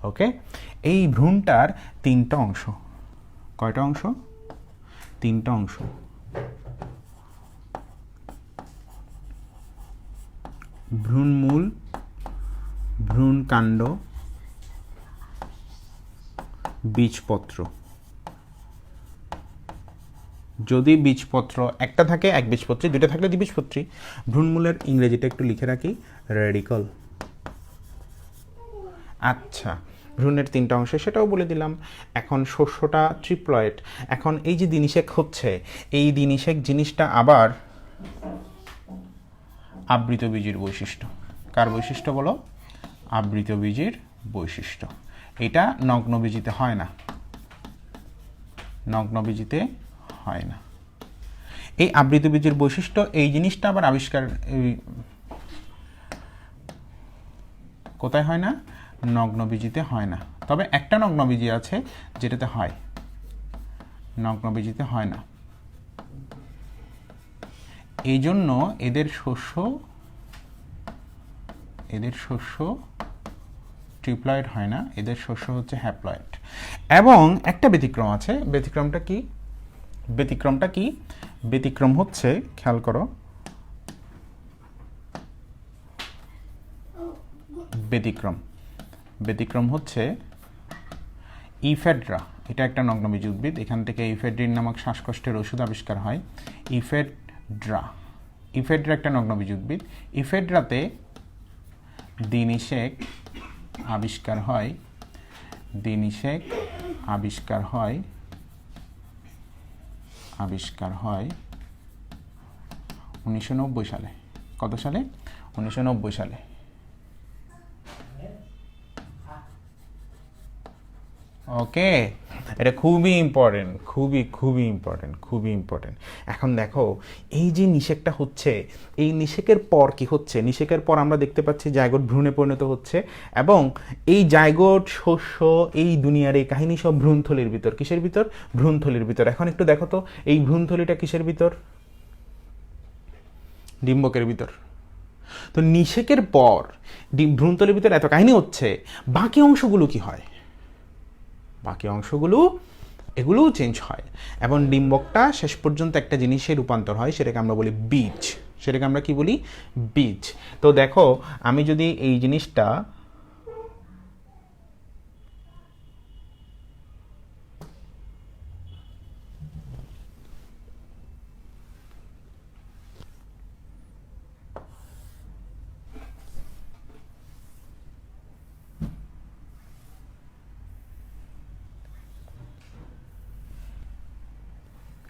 ওকে, এই ভ্রূণটার তিনটা অংশ। কয়টা অংশ? তিনটা অংশ। ভ্রূণমূল, ভ্রূণকাণ্ড, বীজপত্র। যদি বীজপত্র একটা থাকে একবীজপত্রী, দুইটা থাকলে দ্বিবীজপত্রী। ভ্রূণমূলের ইংরেজিটা একটু লিখে রাখি, রেডিকল। আচ্ছা, ভ্রূণের তিনটা অংশ সেটাও বলে দিলাম। এখন শস্যটা ট্রিপ্লয়েড। এখন এই যে দ্বিনিষেক হচ্ছে, এই দ্বিনিষেক জিনিসটা আবার আবৃতবীজীর বৈশিষ্ট্য। কার বৈশিষ্ট্য বলো? আবৃতবীজীর বৈশিষ্ট্য। এটা নগ্নবীজিতে হয় না, নগ্নবীজিতে হয় না। এই আবৃতবীজের বৈশিষ্ট্য, এই জিনিসটা আবার আবিষ্কার কোথায় হয় না? নগ্নবীজিতে হয় না। তবে একটা নগ্নবীজি আছে যেটাতে হয়, নগ্নবীজিতে হয় না। এই জন্য এদের শস্য ট্রিপ্লয়েড হয় না, এদের শস্য হচ্ছে হ্যাপ্লয়েড। এবং একটা ব্যতিক্রম আছে। ব্যতিক্রমটা কি? ব্যতিক্রম হচ্ছে, খেয়াল করো, ব্যতিক্রম হচ্ছে ইফেড্রা। এটা একটা নগ্নবীজ উদ্ভিদ। এখান থেকে ইফেড্রিন নামক শ্বাসকষ্টের ওষুধ আবিষ্কার হয়। ইফেড্রা একটা নগ্নবীজ উদ্ভিদ। ইফেড্রাতে দ্বিনিষেক আবিষ্কার হয়, 1990 সালে। কত সালে? 1990 সালে। ওকে, এটা খুবই ইম্পর্টেন্ট, খুবই ইম্পর্টেন্ট। এখন দেখো এই যে নিষেকটা হচ্ছে, এই নিষেকের পর কি হচ্ছে? নিষেকের পর আমরা দেখতে পাচ্ছি জায়গোট ভ্রূণে পরিণত হচ্ছে, এবং এই জায়গোট, শস্য, এই দুনিয়ার এই কাহিনী সব ভ্রূণথলির ভিতর। কিসের ভিতর? ভ্রূণথলির ভিতর। এখন একটু দেখো তো এই ভ্রূণথলিটা কিসের ভিতর? ডিম্বকের ভিতর। তো নিষেকের পর ভ্রূণথলির ভিতর এত কাহিনী হচ্ছে, বাকি অংশগুলো কি হয়? বাকি অংশগুলো এগুলোও চেঞ্জ হয়, এবং ডিম্বকটা শেষ পর্যন্ত একটা জিনিসে রূপান্তর হয়, সেটাকে আমরা বলি বীজ। সেটাকে আমরা কি বলি? বীজ। তো দেখো আমি যদি এই জিনিসটা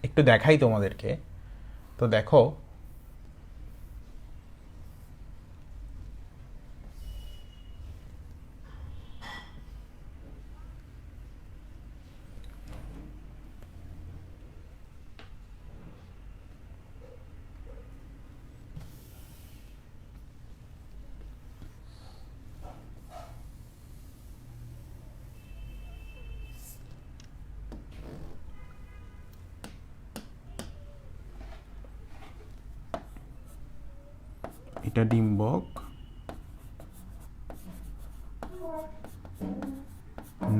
একটু দেখাই তোমাদেরকে, তো দেখো এটা ডিম্বক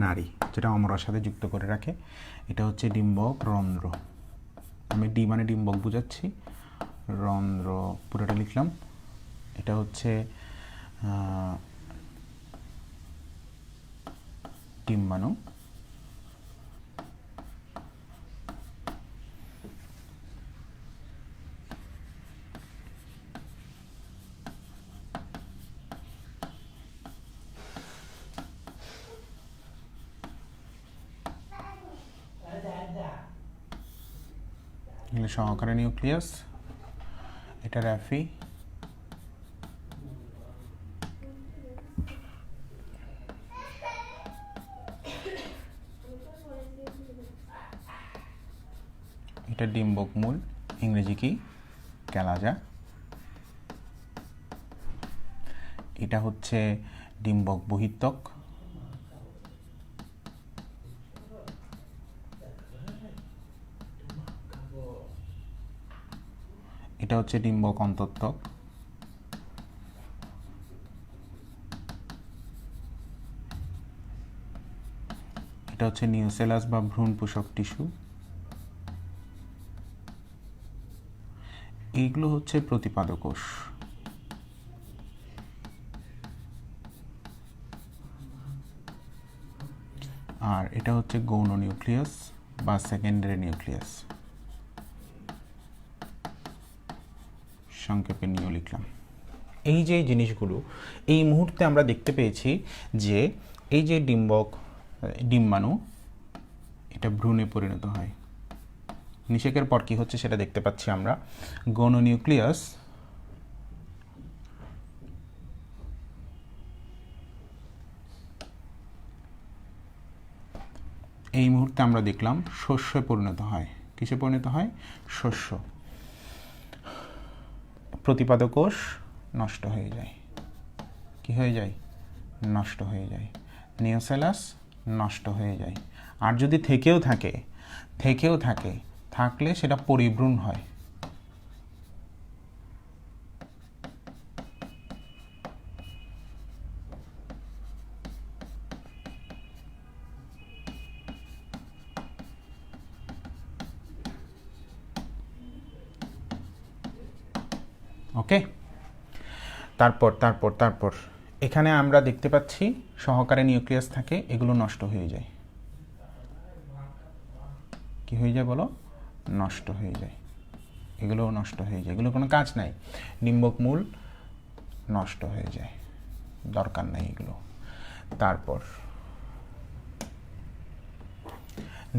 নারী, যেটা অমরার সাথে যুক্ত করে রাখে। এটা হচ্ছে ডিম্বক রন্ধ্র, আমি ডি মানে ডিম্বক বুঝাচ্ছি, রন্ধ্র পুরোটা লিখলাম। এটা হচ্ছে ডিম্বাণু। সহকারী নিউক্লিয়াস, এটা র্যাফি। এটা ডিম্বক মূল, ইংরেজি কি? ক্যালাজা। এটা হচ্ছে ডিম্বক বহিত্বক। এটা হচ্ছে ডিম্বক অন্তঃত্বক। এটা হচ্ছে নিউসেলাস বা ভ্রূণ পোষক টিস্যু। এইগুলো হচ্ছে প্রতিপাদ কোষ। আর এটা হচ্ছে গৌণ নিউক্লিয়াস বা সেকেন্ডারি নিউক্লিয়াস, সংক্ষেপে নিয়েও লিখলাম। এই যে জিনিসগুলো এই মুহূর্তে আমরা দেখতে পেয়েছি যে এই যে ডিম্বাণু এটা ভ্রূণে পরিণত হয়। নিষেকের পর কি হচ্ছে সেটা দেখতে পাচ্ছি আমরা। গৌণ নিউক্লিয়াস এই মুহূর্তে আমরা দেখলাম শস্যে পরিণত হয়। কিসে পরিণত হয়? শস্য। প্রতিপাদ কোষ নষ্ট হয়ে যায়। কি হয়ে যায়? নষ্ট হয়ে যায়। নিউসেলাস নষ্ট হয়ে যায়। আর যদি থেকেও থাকে থাকলে সেটা পরিভ্রূণ হয়। ওকে, তারপর এখানে আমরা দেখতে পাচ্ছি সহকারী নিউক্লিয়াস থাকে, এগুলো নষ্ট হয়ে যায়। কি হয়ে যায় বলো? নষ্ট হয়ে যায়। এগুলোও নষ্ট হয়ে যায়, এগুলো কোনো কাজ নাই। ডিম্বক মূল নষ্ট হয়ে যায়, দরকার নাই এগুলো। তারপর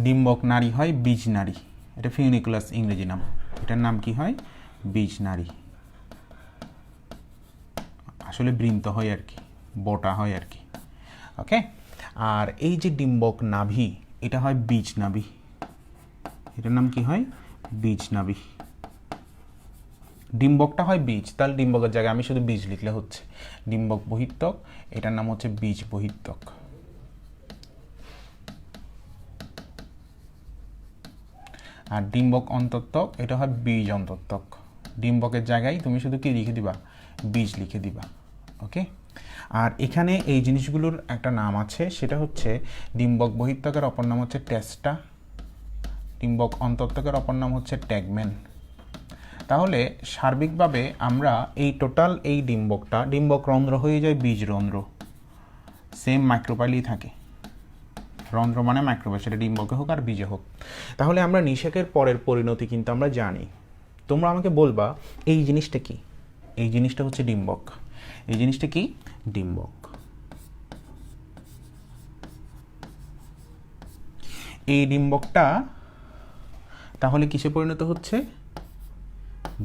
ডিম্বক নারী হয় বীজ নারী। এটা ফিউনিকুলাস ইংরেজি নাম। এটার নাম কি হয়? বীজ নারী। আসলে বৃন্ত হয় আর কি, বোটা হয় আর কি। ওকে। আর এই যে ডিম্বক নাভি, এটা হয় বীজ নাভি। এটার নাম কি হয়? বীজ নাভি। ডিম্বকটা হয় বীজ, তাহলে ডিম্বকের জায়গায় আমি শুধু বীজ লিখলে হচ্ছে। ডিম্বক বহিত্বক, এটার নাম হচ্ছে বীজ বহিত্বক। আর ডিম্বক অন্তঃত্বক, এটা হয় বীজ অন্তঃত্বক। ডিম্বকের জায়গায় তুমি শুধু কি লিখে দিবা? বীজ লিখে দিবা। ওকে। আর এখানে এই জিনিসগুলোর একটা নাম আছে, সেটা হচ্ছে ডিম্বক বহিত্বকের অপর নাম হচ্ছে টেস্টা, ডিম্বক অন্তঃত্বকের অপর নাম হচ্ছে ট্যাগমেন। তাহলে সার্বিকভাবে আমরা এই টোটাল এই ডিম্বক রন্ধ্র হয়ে যায় বীজ রন্ধ্র। সেম মাইক্রোপাইলই থাকে। রন্ধ্র মানে মাইক্রোপাইল, সেটা ডিম্বকে হোক আর বীজে হোক। তাহলে আমরা নিষেকের পরের পরিণতি কিন্তু আমরা জানি। তোমরা আমাকে বলবা এই জিনিসটা কি? এই জিনিসটা হচ্ছে ডিম্বক। এই জিনিসটা কি? ডিম্বক। এই ডিম্বকটা তাহলে কিসে পরিণত হচ্ছে?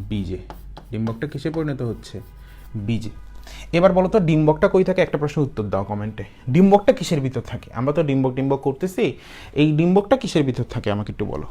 বীজে। ডিম্বকটা কিসে পরিণত হচ্ছে? বীজে। এবার বলো তো ডিম্বকটা কই থাকে? একটা প্রশ্ন উত্তর দাও কমেন্টে। ডিম্বকটা কিসের ভিতর থাকে? আমরা তো ডিম্বক করতেছি, এই ডিম্বকটা কিসের ভিতর থাকে আমাকে একটু বলো।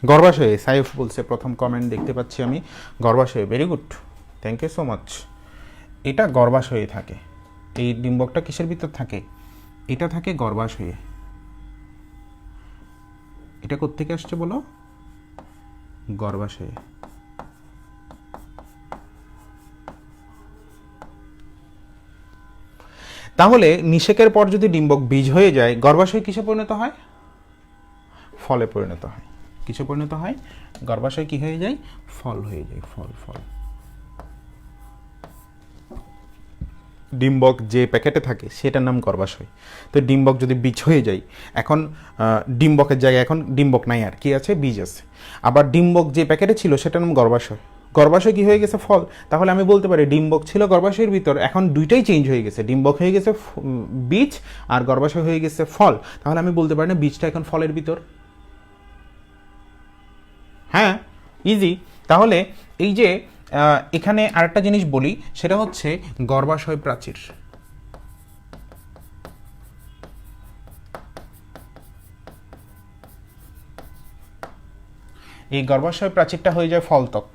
গর্ভাশয়ে, সাইফ বলছে প্রথম কমেন্ট দেখতে পাচ্ছি আমি, গর্ভাশয়ে, very good, thank you so much. এটা গর্ভাশয়ে থাকে, এই ডিম্বকটা কিসের ভিতর থাকে? এটা থাকে গর্ভাশয়ে। এটা কোত্থেকে আসছে বলো? গর্ভাশয়ে। তাহলে নিষেকের পর যদি ডিম্বক বীজ হয়ে যায়, গর্ভাশয় কিসে পরিণত হয়? ফলে পরিণত হয়। কিসে পরিণত হয়? গর্ভাশয় কি হয়ে যায়? ফল হয়ে যায়, ফল। ডিম্বক যে প্যাকেটে থাকে সেটার নাম গর্ভাশয়। তো ডিম্বক যদি বীজ হয়ে যায়, এখন ডিম্বকের জায়গায় এখন ডিম্বক নাই, আর কি আছে? বীজ আছে। আবার ডিম্বক যে প্যাকেটে ছিল সেটার নাম গর্ভাশয়। গর্ভাশয় কি হয়ে গেছে? ফল। তাহলে আমি বলতে পারি ডিম্বক ছিল গর্ভাশয়ের ভিতর, এখন দুইটাই চেঞ্জ হয়ে গেছে, ডিম্বক হয়ে গেছে বীজ আর গর্ভাশয় হয়ে গেছে ফল। তাহলে আমি বলতে পারি না বীজটা এখন ফলের ভিতর? হ্যাঁ, ইজি। তাহলে এই যে এখানে আরেকটা জিনিস বলি, সেটা হচ্ছে গর্ভাশয় প্রাচীর। এই গর্ভাশয় প্রাচীরটা হয়ে যায় ফলত্বক।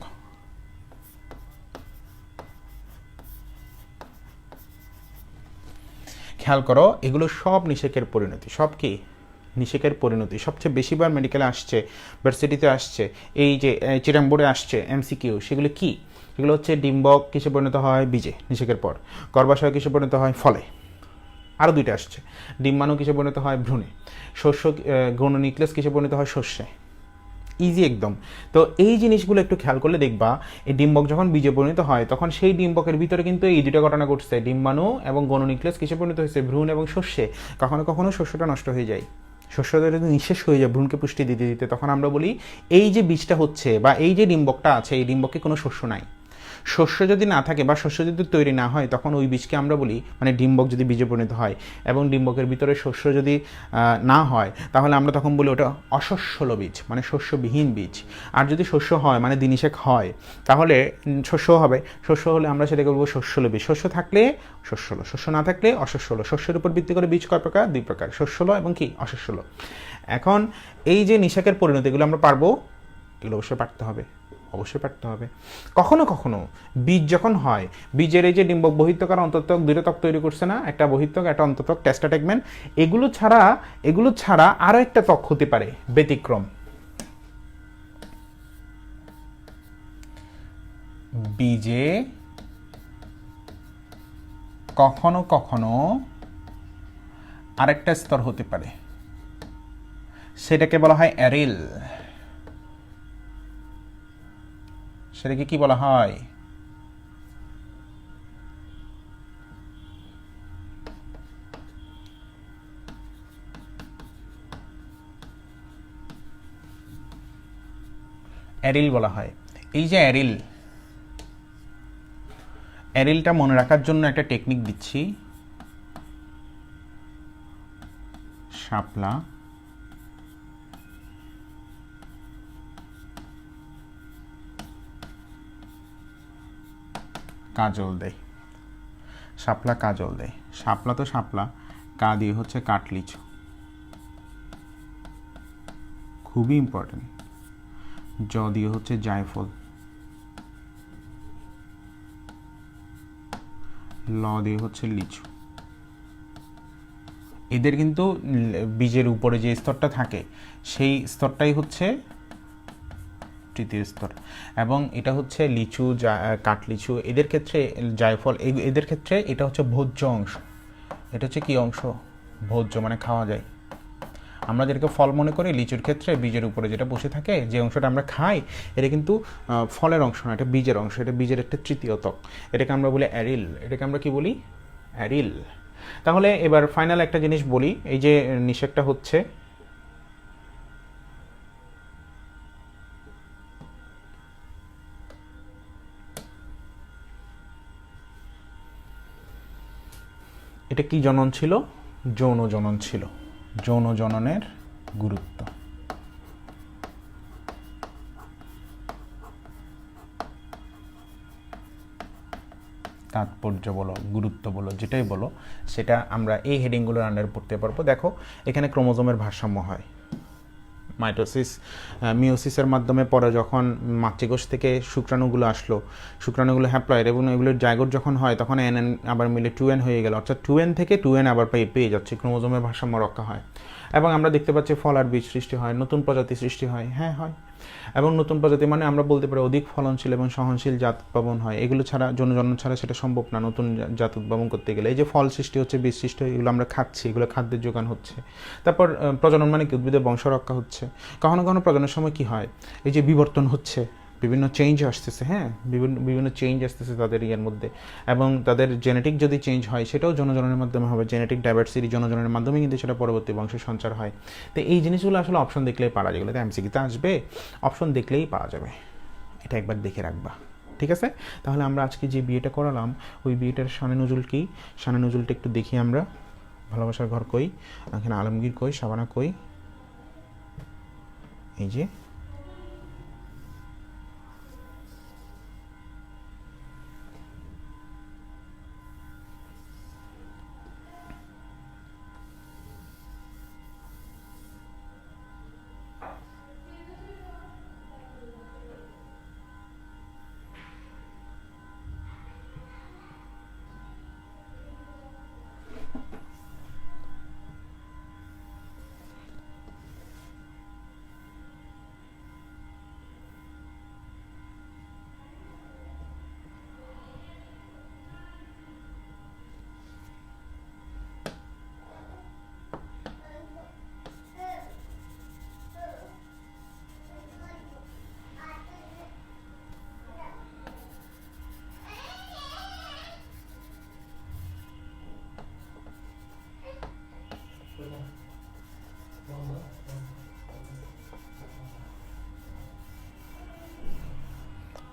খেয়াল করো, এগুলো সব নিষেকের পরিণতি। সব কি? নিষেকের পরিণতি। সবচেয়ে বেশিবার মেডিকেলে আসছে, ভার্সিটিতে আসছে, এই যে চিটাং বোর্ডে আসছে এমসিকিউ, সেগুলো কি? এগুলো হচ্ছে ডিম্বক কিসে পরিণত হয়? বীজে, নিষেকের পর। গর্ভাশয় কিসে পরিণত হয়? ফলে। আরও দুইটা আসছে, ডিম্বাণু কিসে পরিণত হয়? ভ্রূণে। শস্য গৌণ নিউক্লিয়াস কিসে পরিণত হয়? শস্যে। ইজি একদম। তো এই জিনিসগুলো একটু খেয়াল করলে দেখবা, এই ডিম্বক যখন বীজে পরিণত হয় তখন সেই ডিম্বকের ভিতরে কিন্তু এই দুটো ঘটনা ঘটছে, ডিম্বাণু এবং গৌণ নিউক্লিয়াস কিসে পরিণত হয়েছে? ভ্রূণ এবং শস্যে। কখনো কখনো শস্যটা নষ্ট হয়ে যায়, শস্যটা যদি নিঃশেষ হয়ে যায় ভ্রূণকে পুষ্টি দিতে দিতে, তখন আমরা বলি এই যে বীজটা হচ্ছে বা এই যে ডিম্বকটা আছে, এই ডিম্বকে কোনো শস্য নাই। শস্য যদি না থাকে বা শস্য যদি তৈরি না হয়, তখন ওই বীজকে আমরা বলি, মানে ডিম্বক যদি বীজে পরিণত হয় এবং ডিম্বকের ভিতরে শস্য যদি না হয়, তাহলে আমরা তখন বলি ওটা অশস্যল বীজ, মানে শস্যবিহীন বীজ। আর যদি শস্য হয়, মানে দিনিশেক হয়, তাহলে শস্য হবে। শস্য হলে আমরা সেটাকে বলবো শস্যল বীজ। শস্য থাকলে শস্যল, শস্য না থাকলে অশস্যল। শস্যের উপর ভিত্তি করে বীজ কয় প্রকার? দুই প্রকার, শস্যল এবং কি? অশস্যল। এখন এই যে নিষেকের পরিণতি, এগুলো আমরা পারবো? এগুলো অবশ্যই পারতে হবে, অবশ্যই পারতে হবে। কখনো কখনো বীজ যখন হয়, বীজের এই যে ডিম্বক বহিত্বক আর অন্তত্বক দুটো ত্বক তৈরি করছে না, একটা বহিত্বক একটা অন্তত্বক, টেস্টাটেগমেন্ট, এগুলো ছাড়া আরো একটা ত্বক হতে পারে ব্যতিক্রম। বীজে কখনো কখনো আরেকটা স্তর হতে পারে, সেটাকে বলা হয় অ্যারিল। সেটাকে কি বলা হয়? অ্যারিল বলা হয়। এই যে অ্যারিলটা মনে রাখার জন্য একটা টেকনিক দিচ্ছি। শাপলা, কাজল দেয়। শাপলা কাজল দেয়। শাপলা তো শাপলা, কা দিয়ে হচ্ছে কাটলিচু, খুবই ইম্পর্টেন্ট। জ দিয়ে হচ্ছে জায়ফল, ল দিয়ে হচ্ছে লিচু। এদের কিন্তু বীজের উপরে যে স্তরটা থাকে সেই স্তরটাই হচ্ছে তৃতীয় স্তর, এবং এটা হচ্ছে লিচু, কাটলিচু, এদের ক্ষেত্রে জায়ফল, এদের ক্ষেত্রে এটা হচ্ছে ভোজ্য অংশ। এটা হচ্ছে কি অংশ? ভোজ্য, মানে খাওয়া যায়। আমরা যেটাকে ফল মনে করি, লিচুর ক্ষেত্রে বীজের উপরে যেটা বসে থাকে, যে অংশটা আমরা খাই, এটা কিন্তু ফলের অংশ না, এটা বীজের অংশ, এটা বীজের একটা তৃতীয় ত্বক। এটাকে আমরা বলি অ্যারিল। এটাকে আমরা কি বলি? অ্যারিল। তাহলে এবার ফাইনাল একটা জিনিস বলি, এই যে নিষেকটা হচ্ছে, এটা কি জনন ছিল? যৌন জনন ছিল। যৌন জননের গুরুত্ব। তাৎপর্য বলো, গুরুত্ব বলো, যেটাই বলো, সেটা আমরা এই হেডিংগুলোর আন্ডারে পড়তে পারবো। দেখো এখানে ক্রোমোজোমের ভারসাম্য হয়, মাইটোসিস মিওসিসের মাধ্যমে পরে যখন মাতৃকোষ থেকে শুক্রাণুগুলো আসলো, শুক্রাণুগুলো হ্যাপ্লয়েড এবং এগুলোর জাইগোট যখন হয় তখন এন আবার মিলে 2n হয়ে গেল, অর্থাৎ 2n থেকে 2n আবার পেয়ে যাচ্ছে, ক্রোমোজোমের ভারসাম্য রক্ষা হয়। এবং আমরা দেখতে পাচ্ছি ফলার বীজ সৃষ্টি হয়, নতুন প্রজাতি সৃষ্টি হয়, হ্যাঁ হয়। এবং নতুন প্রজাতি মানে আমরা বলতে পারি অধিক ফলনশীল এবং সহনশীল জাত উদ্ভাবন হয়। এগুলো ছাড়া জন্ম ছাড়া সেটা সম্ভব না, নতুন জাত উদ্ভাবন করতে গেলে। এই যে ফল সৃষ্টি হচ্ছে, বীজ সৃষ্টি হয়, এগুলো আমরা খাচ্ছি, এগুলো খাদ্যের যোগান হচ্ছে। তারপর প্রজনন মানে কি, উদ্ভিদের বংশ রক্ষা হচ্ছে। কখনো কখনো প্রজননের সময় কি হয়, এই যে বিবর্তন হচ্ছে, বিভিন্ন চেঞ্জ আসতেছে, হ্যাঁ বিভিন্ন চেঞ্জ আসতেছে তাদের ইয়ের মধ্যে, এবং তাদের জেনেটিক যদি চেঞ্জ হয় সেটাও জনজনের মাধ্যমে হবে, জেনেটিক ডাইভার্সিটি জনজনের মাধ্যমে কিন্তু সেটা পরবর্তী বংশের সঞ্চার হয়। তো এই জিনিসগুলো আসলে অপশন দেখলেই পারা যায়, এগুলোতে এমসিকিউতে আসবে, অপশন দেখলেই পাওয়া যাবে, এটা একবার দেখে রাখবা, ঠিক আছে? তাহলে আমরা আজকে যে বিয়েটা করালাম ওই বিয়েটার শানে নজুল কি, শানে নজুলটা একটু দেখি আমরা। ভালোবাসার ঘর কই, এখানে আলমগীর কই, শাবানা কই, এই যে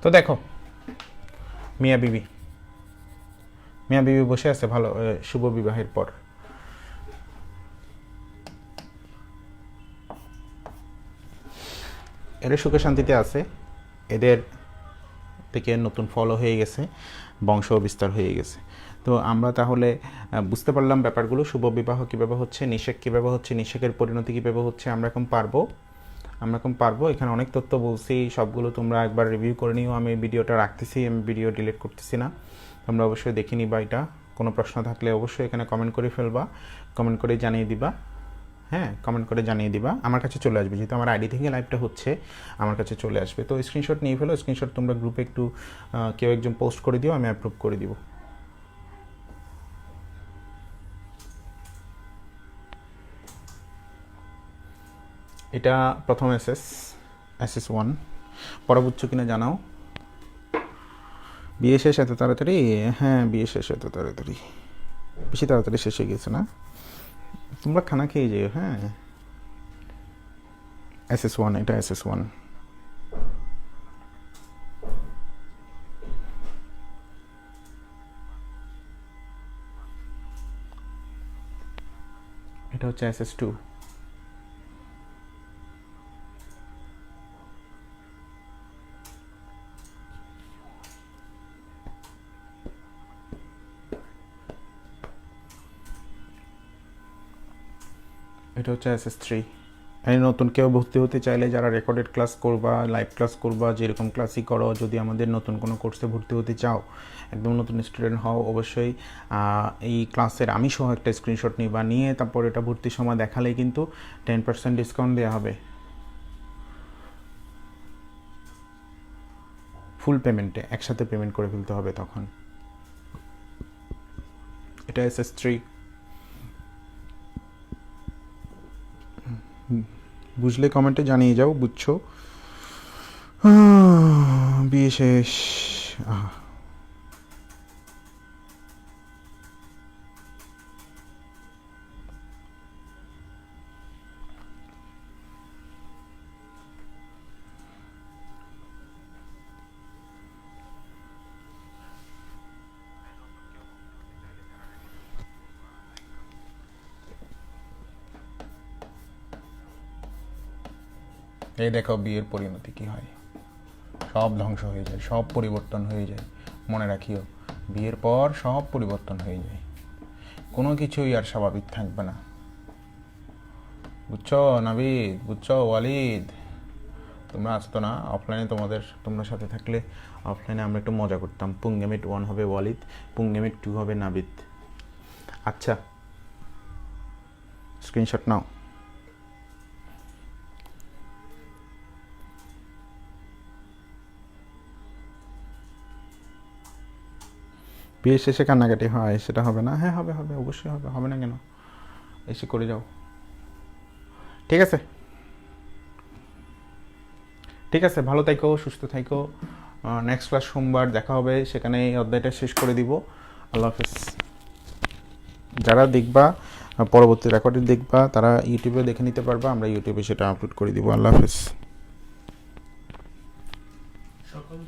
তো দেখো মিয়া বিবি বসে আছে ভালো শুভ বিবাহের পর। এরা সুখে শান্তিতে আছে, এদের থেকে নতুন ফলও হয়ে গেছে, বংশ বিস্তার হয়ে গেছে। তো আমরা তাহলে বুঝতে পারলাম ব্যাপারগুলো, শুভ বিবাহ কীভাবে হচ্ছে, নিষেক কীভাবে হচ্ছে, নিষেকের পরিণতি কীভাবে হচ্ছে। আমরা এখন পারবো। এখানে অনেক তথ্য বলছি, সবগুলো তোমরা একবার রিভিউ করে নিও। আমি ভিডিওটা রাখতেছি, আমি ভিডিও ডিলিট করতেছি না, তোমরা অবশ্যই দেখে নিবা। এটা কোনো প্রশ্ন থাকলে অবশ্যই এখানে কমেন্ট করে ফেলবা, কমেন্ট করে জানিয়ে দিবা, হ্যাঁ কমেন্ট করে জানিয়ে দিবা। আমার কাছে চলে আসবে, যেহেতু আমার আইডি থেকে লাইভটা হচ্ছে আমার কাছে চলে আসবে। তো স্ক্রিনশট নিয়ে ফেলো, স্ক্রিনশট তোমরা গ্রুপে একটু কেউ একজন পোস্ট করে দিও, আমি অ্যাপ্রুভ করে দিব। এটা প্রথম এসএস 1, পরে বুঝছো কিনা জানাও। বিয়ে শেষ এত তাড়াতাড়ি? হ্যাঁ বিয়ে শেষ এত তাড়াতাড়ি, বেশি তাড়াতাড়ি শেষ হয়ে গেছে না? তোমরা খানা খেয়ে যেও, হ্যাঁ। SS1, এটা SS1। এটা হচ্ছে SS2। এটা হচ্ছে SS3। এই নতুন কেউ ভর্তি হতে চাইলে, যারা রেকর্ডেড ক্লাস করবা, লাইভ ক্লাস করবা, যেরকম ক্লাসই করো, যদি আমাদের নতুন কোনো কোর্সে ভর্তি হতে চাও, একদম নতুন স্টুডেন্ট হও, অবশ্যই এই ক্লাসের আমি সহ একটা স্ক্রিনশট নিবা, নিয়ে তারপর এটা ভর্তির সময় দেখালেই কিন্তু 10% ডিসকাউন্ট দেওয়া হবে ফুল পেমেন্টে, একসাথে পেমেন্ট করে ফেলতে হবে তখন। এটা SS3। বুঝলে কমেন্টে জানিয়ে যাও, বুঝছো? বিয়ে শেষ। এই দেখো বিয়ের পরিণতি কি হয়, সব ধ্বংস হয়ে যায়, সব পরিবর্তন হয়ে যায়। মনে রাখিও, বিয়ের পর সব পরিবর্তন হয়ে যায়, কোনো কিছুই আর স্বাভাবিক থাকবে না। বুঝছো নাবিদ, বুঝছো ওয়ালিদ, তোমরা আসতো না অফলাইনে, তোমরা সাথে থাকলে অফলাইনে আমরা একটু মজা করতাম। পুঙ্গেমিট 1 হবে ওয়ালিদ, পুঙ্গেমিট 2 হবে নাবিদ। আচ্ছা, স্ক্রিনশট নাও। বিয়ে শেষে কান্নাকাটি হয়, সেটা হবে না? হ্যাঁ হবে, হবে, অবশ্যই হবে, হবে না কেন? এসে করে যাও, ঠিক আছে? ঠিক আছে, ভালো থাইকো, সুস্থ থাইকো। নেক্সট ক্লাস সোমবার দেখা হবে, সেখানে এই অধ্যায়টা শেষ করে দিব। আল্লাহ হাফেজ। যারা দেখবা পরবর্তী রেকর্ডিং দেখবা, তারা ইউটিউবে দেখে নিতে পারবা, আমরা ইউটিউবে সেটা আপলোড করে দিব। আল্লাহ হাফেজ। সকল